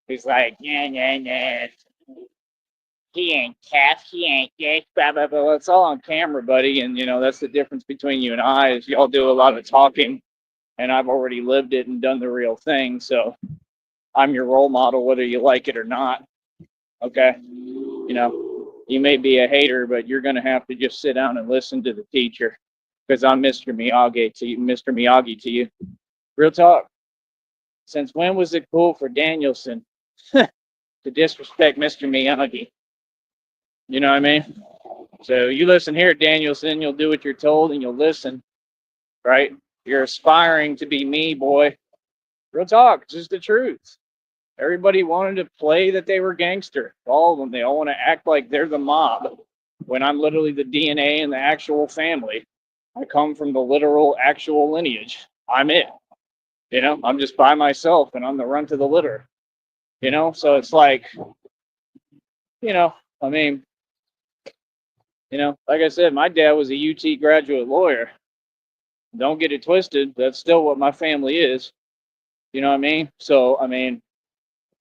who's like, yeah, yeah, yeah. He ain't tough. He ain't this, blah, blah, blah. It's all on camera, buddy. And, you know, that's the difference between you and I is y'all do a lot of talking. And I've already lived it and done the real thing. So I'm your role model, whether you like it or not. Okay. You know, you may be a hater, but you're going to have to just sit down and listen to the teacher because I'm Mr. Miyagi to you, Mr. Miyagi to you. Real talk. Since when was it cool for Danielson to disrespect Mr. Miyagi? You know what I mean? So you listen here, Danielson, you'll do what you're told and you'll listen, right? You're aspiring to be me, boy. Real talk. It's just the truth. Everybody wanted to play that they were gangster. All of them. They all want to act like they're the mob when I'm literally the DNA in the actual family. I come from the literal actual lineage. I'm it. You know, I'm just by myself and I'm the runt of the litter. You know, so it's like, you know, I mean, you know, like I said, my dad was a UT graduate lawyer. Don't get it twisted. That's still what my family is. You know what I mean? So, I mean,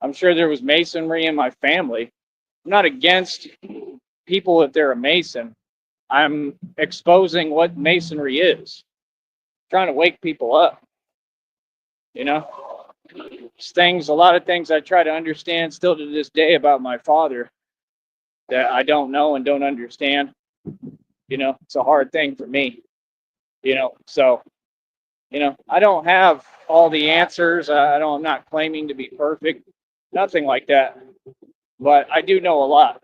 I'm sure there was masonry in my family. I'm not against people if they're a mason. I'm exposing what masonry is, trying to wake people up. You know, it's things, a lot of things I try to understand still to this day about my father. that I don't know and don't understand. It's a hard thing for me. So I don't have all the answers. I don't. I'm not claiming to be perfect. Nothing like that. But I do know a lot,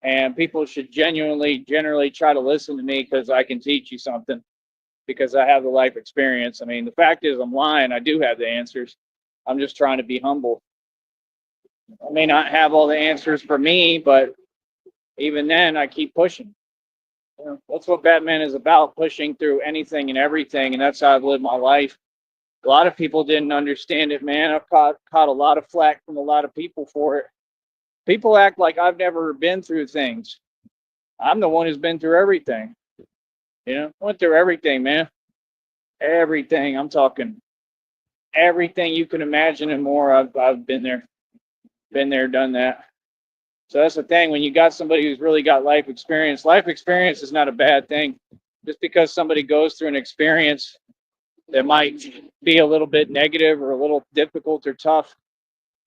and people should generally try to listen to me because I can teach you something because I have the life experience. I mean, the fact is, I'm lying. I do have the answers. I'm just trying to be humble. I may not have all the answers for me, but even then, I keep pushing. That's what Batman is about, pushing through anything and everything, and that's how I've lived my life. A lot of people didn't understand it, man. I've caught a lot of flack from a lot of people for it. People act like I've never been through things. I'm the one who's been through everything. Went through everything, man. Everything. I'm talking everything you can imagine and more. I've been there, done that. So that's the thing. When you got somebody who's really got life experience is not a bad thing. Just because somebody goes through an experience that might be a little bit negative or a little difficult or tough,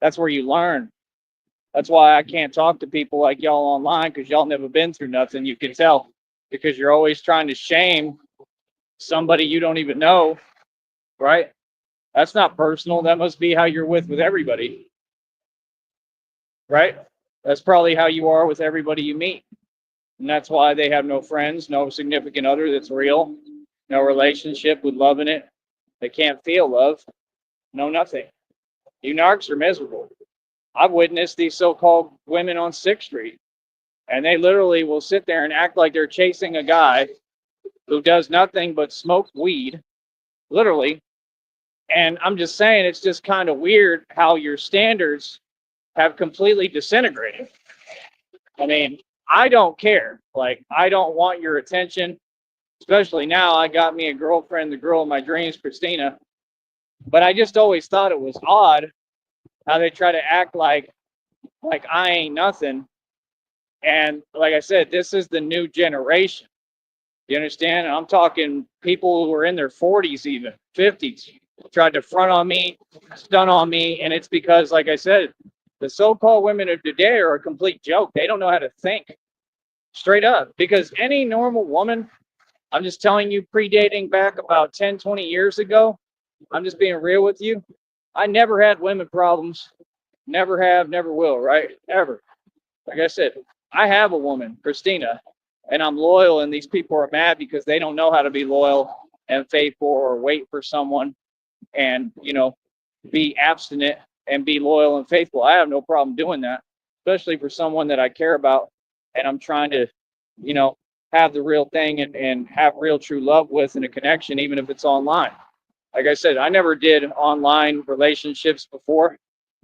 that's where you learn. That's why I can't talk to people like y'all online because y'all never been through nothing. You can tell because you're always trying to shame somebody you don't even know, right? That's not personal. That must be how you're with everybody, right? That's probably how you are with everybody you meet. And that's why they have no friends, no significant other that's real, no relationship with love in it. They can't feel love, no nothing. You narcs are miserable. I've witnessed these so-called women on 6th Street, and they literally will sit there and act like they're chasing a guy who does nothing but smoke weed, literally. And I'm just saying, it's just kind of weird how your standards have completely disintegrated. I mean, I don't care. Like, I don't want your attention, especially now. I got me a girlfriend, the girl of my dreams, Christina. But I just always thought it was odd how they try to act like I ain't nothing. And like I said, this is the new generation. You understand? I'm talking people who are in their 40s, even 50s, tried to front on me, stun on me. And it's because, like I said, the so-called women of today are a complete joke. They don't know how to think straight up. Because any normal woman, I'm just telling you, predating back about 10, 20 years ago, I'm just being real with you. I never had women problems. Never have, never will, right? Ever. Like I said, I have a woman, Christina, and I'm loyal, and these people are mad because they don't know how to be loyal and faithful or wait for someone and, be abstinent and be loyal and faithful. I have no problem doing that, especially for someone that I care about and I'm trying to, have the real thing and have real true love with and a connection, even if it's online. Like I said, I never did online relationships before.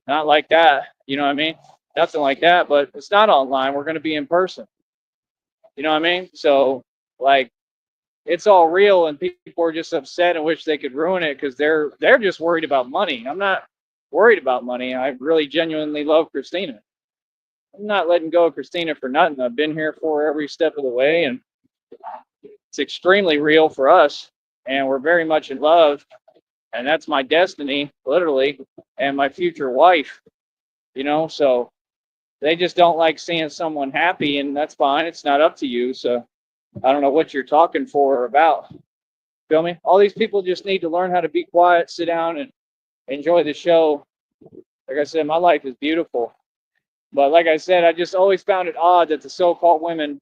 Not like that. You know what I mean? Nothing like that, but it's not online. We're going to be in person. You know what I mean? So, like, it's all real, and people are just upset and wish they could ruin it because they're just worried about money. I'm not worried about money. I really genuinely love Christina. I'm not letting go of Christina for nothing. I've been here for her every step of the way, and it's extremely real for us, and we're very much in love, and that's my destiny, literally, and my future wife. So they just don't like seeing someone happy, and that's fine. It's not up to you. So I don't know what you're talking for or about. Feel me? All these people just need to learn how to be quiet, sit down, and enjoy the show. Like I said, my life is beautiful. But like I said, I just always found it odd that the so-called women,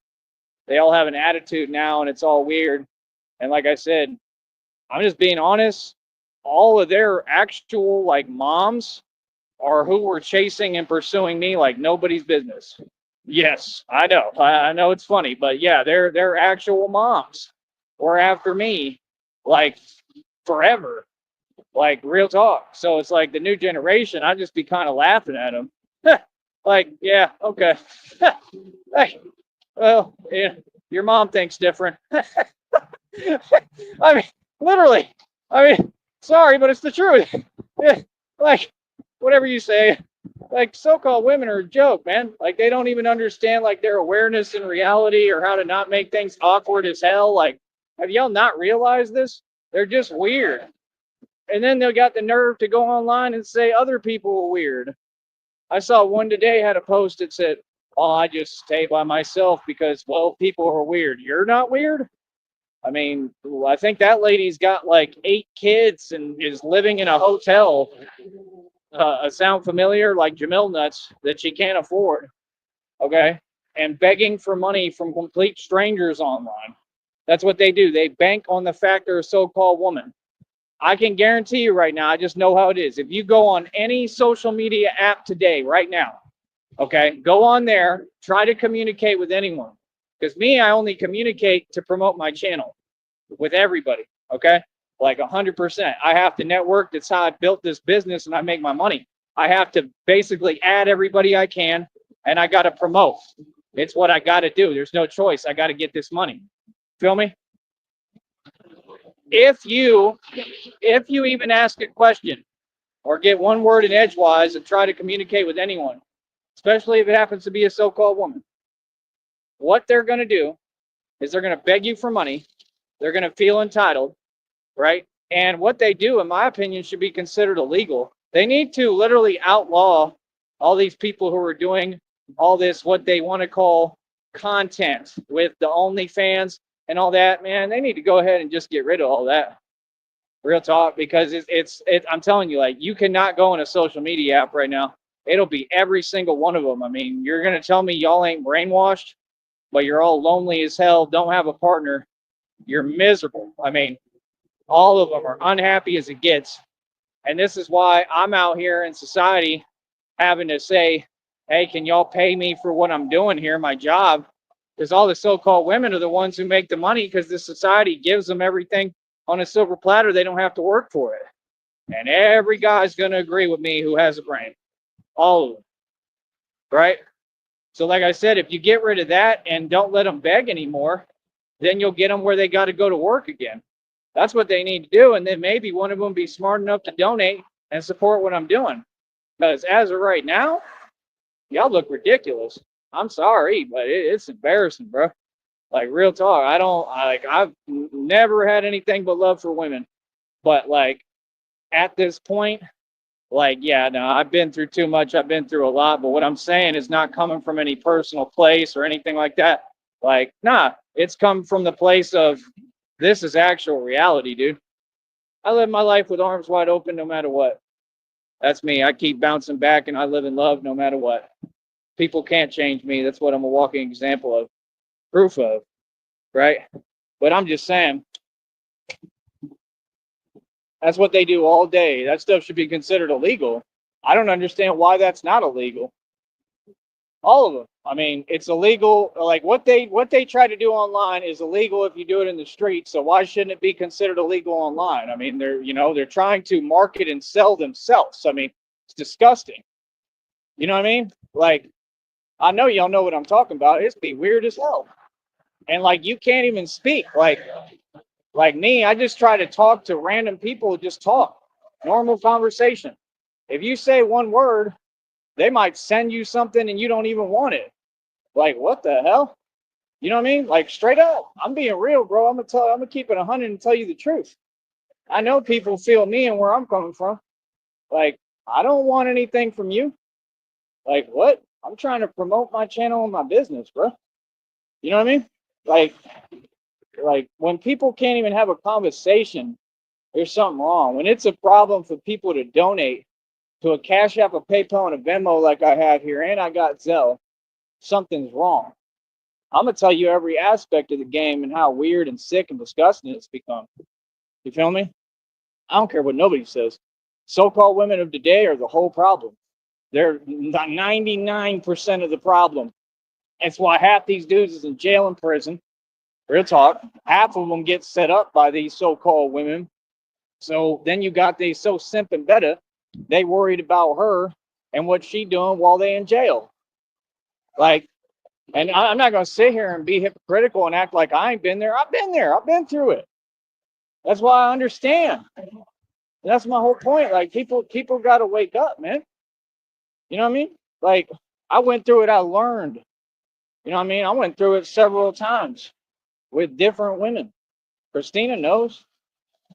they all have an attitude now, and it's all weird. And like I said, I'm just being honest. All of their actual moms are who were chasing and pursuing me like nobody's business. Yes, I know. I know it's funny, but yeah, they're actual moms were after me like forever, like real talk. So it's like the new generation. I just be kind of laughing at them, like, yeah, okay, hey, well, yeah, your mom thinks different. I mean, literally. I mean, sorry, but it's the truth. Yeah, like, whatever you say, like so-called women are a joke, man. Like they don't even understand their awareness in reality or how to not make things awkward as hell. Like, have y'all not realized this? They're just weird. And then they got the nerve to go online and say other people are weird. I saw one today had a post that said, Oh, I just stay by myself because, well, people are weird. You're not weird? I mean, I think that lady's got like 8 kids and is living in a hotel. Sound familiar? Like Jamil nuts that she can't afford. Okay. And begging for money from complete strangers online. That's what they do. They bank on the fact they're a so called woman. I can guarantee you right now, I just know how it is. If you go on any social media app today, right now, okay, go on there, try to communicate with anyone. Because me, I only communicate to promote my channel with everybody, okay? Like 100%. I have to network. That's how I built this business and I make my money. I have to basically add everybody I can and I got to promote. It's what I got to do. There's no choice. I got to get this money. Feel me? If you even ask a question or get one word in edgewise and try to communicate with anyone, especially if it happens to be a so-called woman, what they're going to do is they're going to beg you for money. They're going to feel entitled, right? And what they do, in my opinion, should be considered illegal. They need to literally outlaw all these people who are doing all this, what they want to call content with the OnlyFans and all that. Man, they need to go ahead and just get rid of all that. Real talk, because I'm telling you, like, you cannot go in a social media app right now. It'll be every single one of them. I mean, you're going to tell me y'all ain't brainwashed, but you're all lonely as hell, don't have a partner. You're miserable. I mean, all of them are unhappy as it gets. And this is why I'm out here in society having to say, hey, can y'all pay me for what I'm doing here, my job? Because all the so-called women are the ones who make the money because the society gives them everything on a silver platter. They don't have to work for it. And every guy's going to agree with me who has a brain. All of them. Right? So like I said, if you get rid of that and don't let them beg anymore, then you'll get them where they got to go to work again. That's what they need to do. And then maybe one of them be smart enough to donate and support what I'm doing. Because as of right now, y'all look ridiculous. I'm sorry, but it's embarrassing, bro. Like, real talk. I've never had anything but love for women. But like at this point, like, yeah, no, I've been through too much. I've been through a lot. But what I'm saying is not coming from any personal place or anything like that. Like, nah, it's come from the place of this is actual reality, dude. I live my life with arms wide open no matter what. That's me. I keep bouncing back and I live in love no matter what. People can't change me. That's what I'm a walking example of, proof of, right? But I'm just saying, that's what they do all day. That stuff should be considered illegal. I don't understand why that's not illegal. All of them. I mean, it's illegal. Like what they try to do online is illegal if you do it in the street. So why shouldn't it be considered illegal online? I mean, they're trying to market and sell themselves. I mean, it's disgusting. You know what I mean? Like, I know y'all know what I'm talking about. It's be weird as hell. And like you can't even speak. Like me, I just try to talk to random people, just talk. Normal conversation. If you say one word, they might send you something and you don't even want it. Like, what the hell? You know what I mean? Like, straight up. I'm being real, bro. I'm gonna keep it 100 and tell you the truth. I know people feel me and where I'm coming from. Like, I don't want anything from you. Like, what? I'm trying to promote my channel and my business, bro. You know what I mean? Like when people can't even have a conversation, there's something wrong. When it's a problem for people to donate to a Cash App, a PayPal, and a Venmo like I have here, and I got Zelle, something's wrong. I'm gonna tell you every aspect of the game and how weird and sick and disgusting it's become. You feel me? I don't care what nobody says. So-called women of today are the whole problem. They're 99% of the problem. That's why half these dudes is in jail and prison. Real talk. Half of them get set up by these so-called women. So then you got these so simp and better, they worried about her and what she doing while they in jail. Like, and I'm not going to sit here and be hypocritical and act like I ain't been there. I've been there. I've been through it. That's why I understand. And that's my whole point. Like, people got to wake up, man. You know what I mean? Like, I went through it. I learned. You know what I mean? I went through it several times with different women. Christina knows.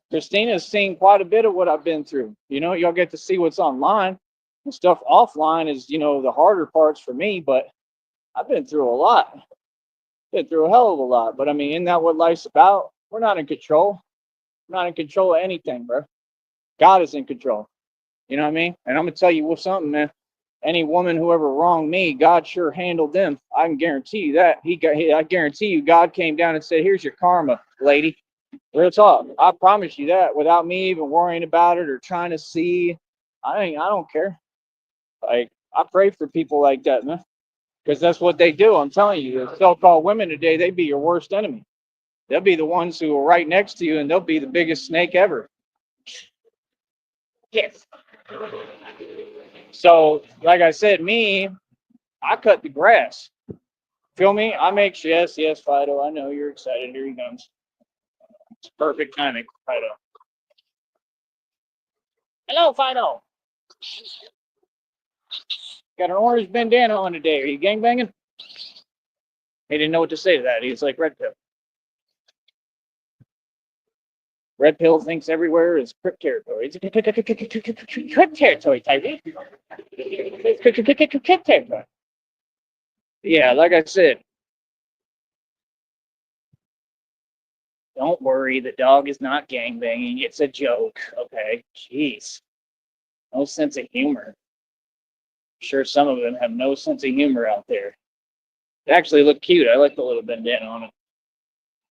Christina's seen quite a bit of what I've been through. You know, y'all get to see what's online. The stuff offline is, the harder parts for me, but I've been through a lot. Been through a hell of a lot. But I mean, isn't that what life's about? We're not in control. We're not in control of anything, bro. God is in control. You know what I mean? And I'm gonna tell you what's something, man. Any woman who ever wronged me, God sure handled them. I can guarantee you that. I guarantee you, God came down and said, "Here's your karma, lady." Real talk. I promise you that. Without me even worrying about it or trying to see, I don't care. Like I pray for people like that, man, because that's what they do. I'm telling you, the so-called women today, they be your worst enemy. They'll be the ones who are right next to you, and they'll be the biggest snake ever. Yes. So, like I said, I cut the grass. Feel me? I make sure. Yes, yes, Fido. I know you're excited. Here he comes. It's perfect timing, Fido. Hello, Fido. Got an orange bandana on today. Are you gangbanging? He didn't know what to say to that. He's like, Red Pill. Red Pill thinks everywhere is crypt territory. It's crypt territory, Tyree. Crypt territory. Yeah, like I said, don't worry. The dog is not gangbanging. It's a joke. Okay. Jeez. No sense of humor. I'm sure some of them have no sense of humor out there. It actually looked cute. I like the little bandana on it.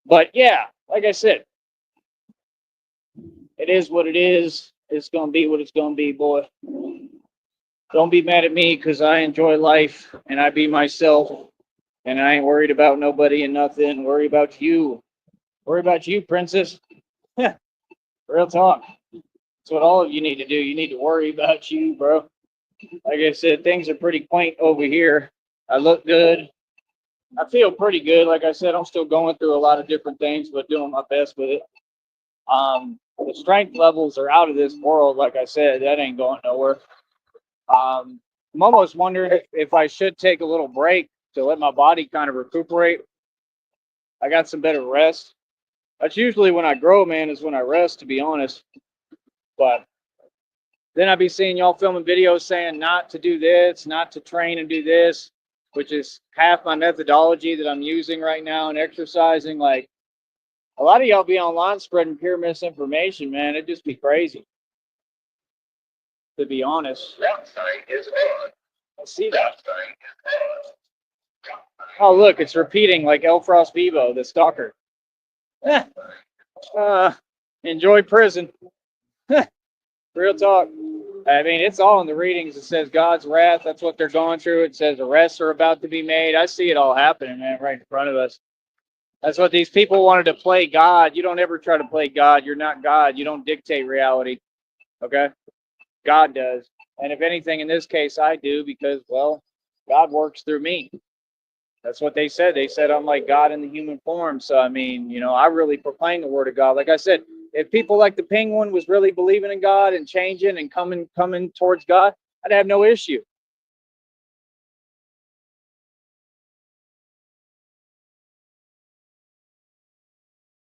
But yeah, like I said, it is what it is. It's going to be what it's going to be, boy. Don't be mad at me because I enjoy life and I be myself and I ain't worried about nobody and nothing. Worry about you. Worry about you, princess. Real talk. That's what all of you need to do. You need to worry about you, bro. Like I said, things are pretty quaint over here. I look good. I feel pretty good. Like I said, I'm still going through a lot of different things, but doing my best with it. The strength levels are out of this world. Like I said, that ain't going nowhere. I'm almost wondering if I should take a little break to let my body kind of recuperate. I got some better rest. That's usually when I grow, man, is when I rest, to be honest. But then I'd be seeing y'all filming videos saying not to do this, not to train and do this, which is half my methodology that I'm using right now and exercising. Like a lot of y'all be online spreading pure misinformation, man. It'd just be crazy, to be honest. I see that. Oh, look, it's repeating like El Frost Vivo, the stalker. Enjoy prison. Real talk. I mean, it's all in the readings. It says God's wrath. That's what they're going through. It says arrests are about to be made. I see it all happening, man, right in front of us. That's what these people wanted to play God. You don't ever try to play God. You're not God. You don't dictate reality. Okay? God does. And if anything, in this case, I do because, well, God works through me. That's what they said. They said I'm like God in the human form. So, I mean, I really proclaim the word of God. Like I said, if people like the penguin was really believing in God and changing and coming towards God, I'd have no issue.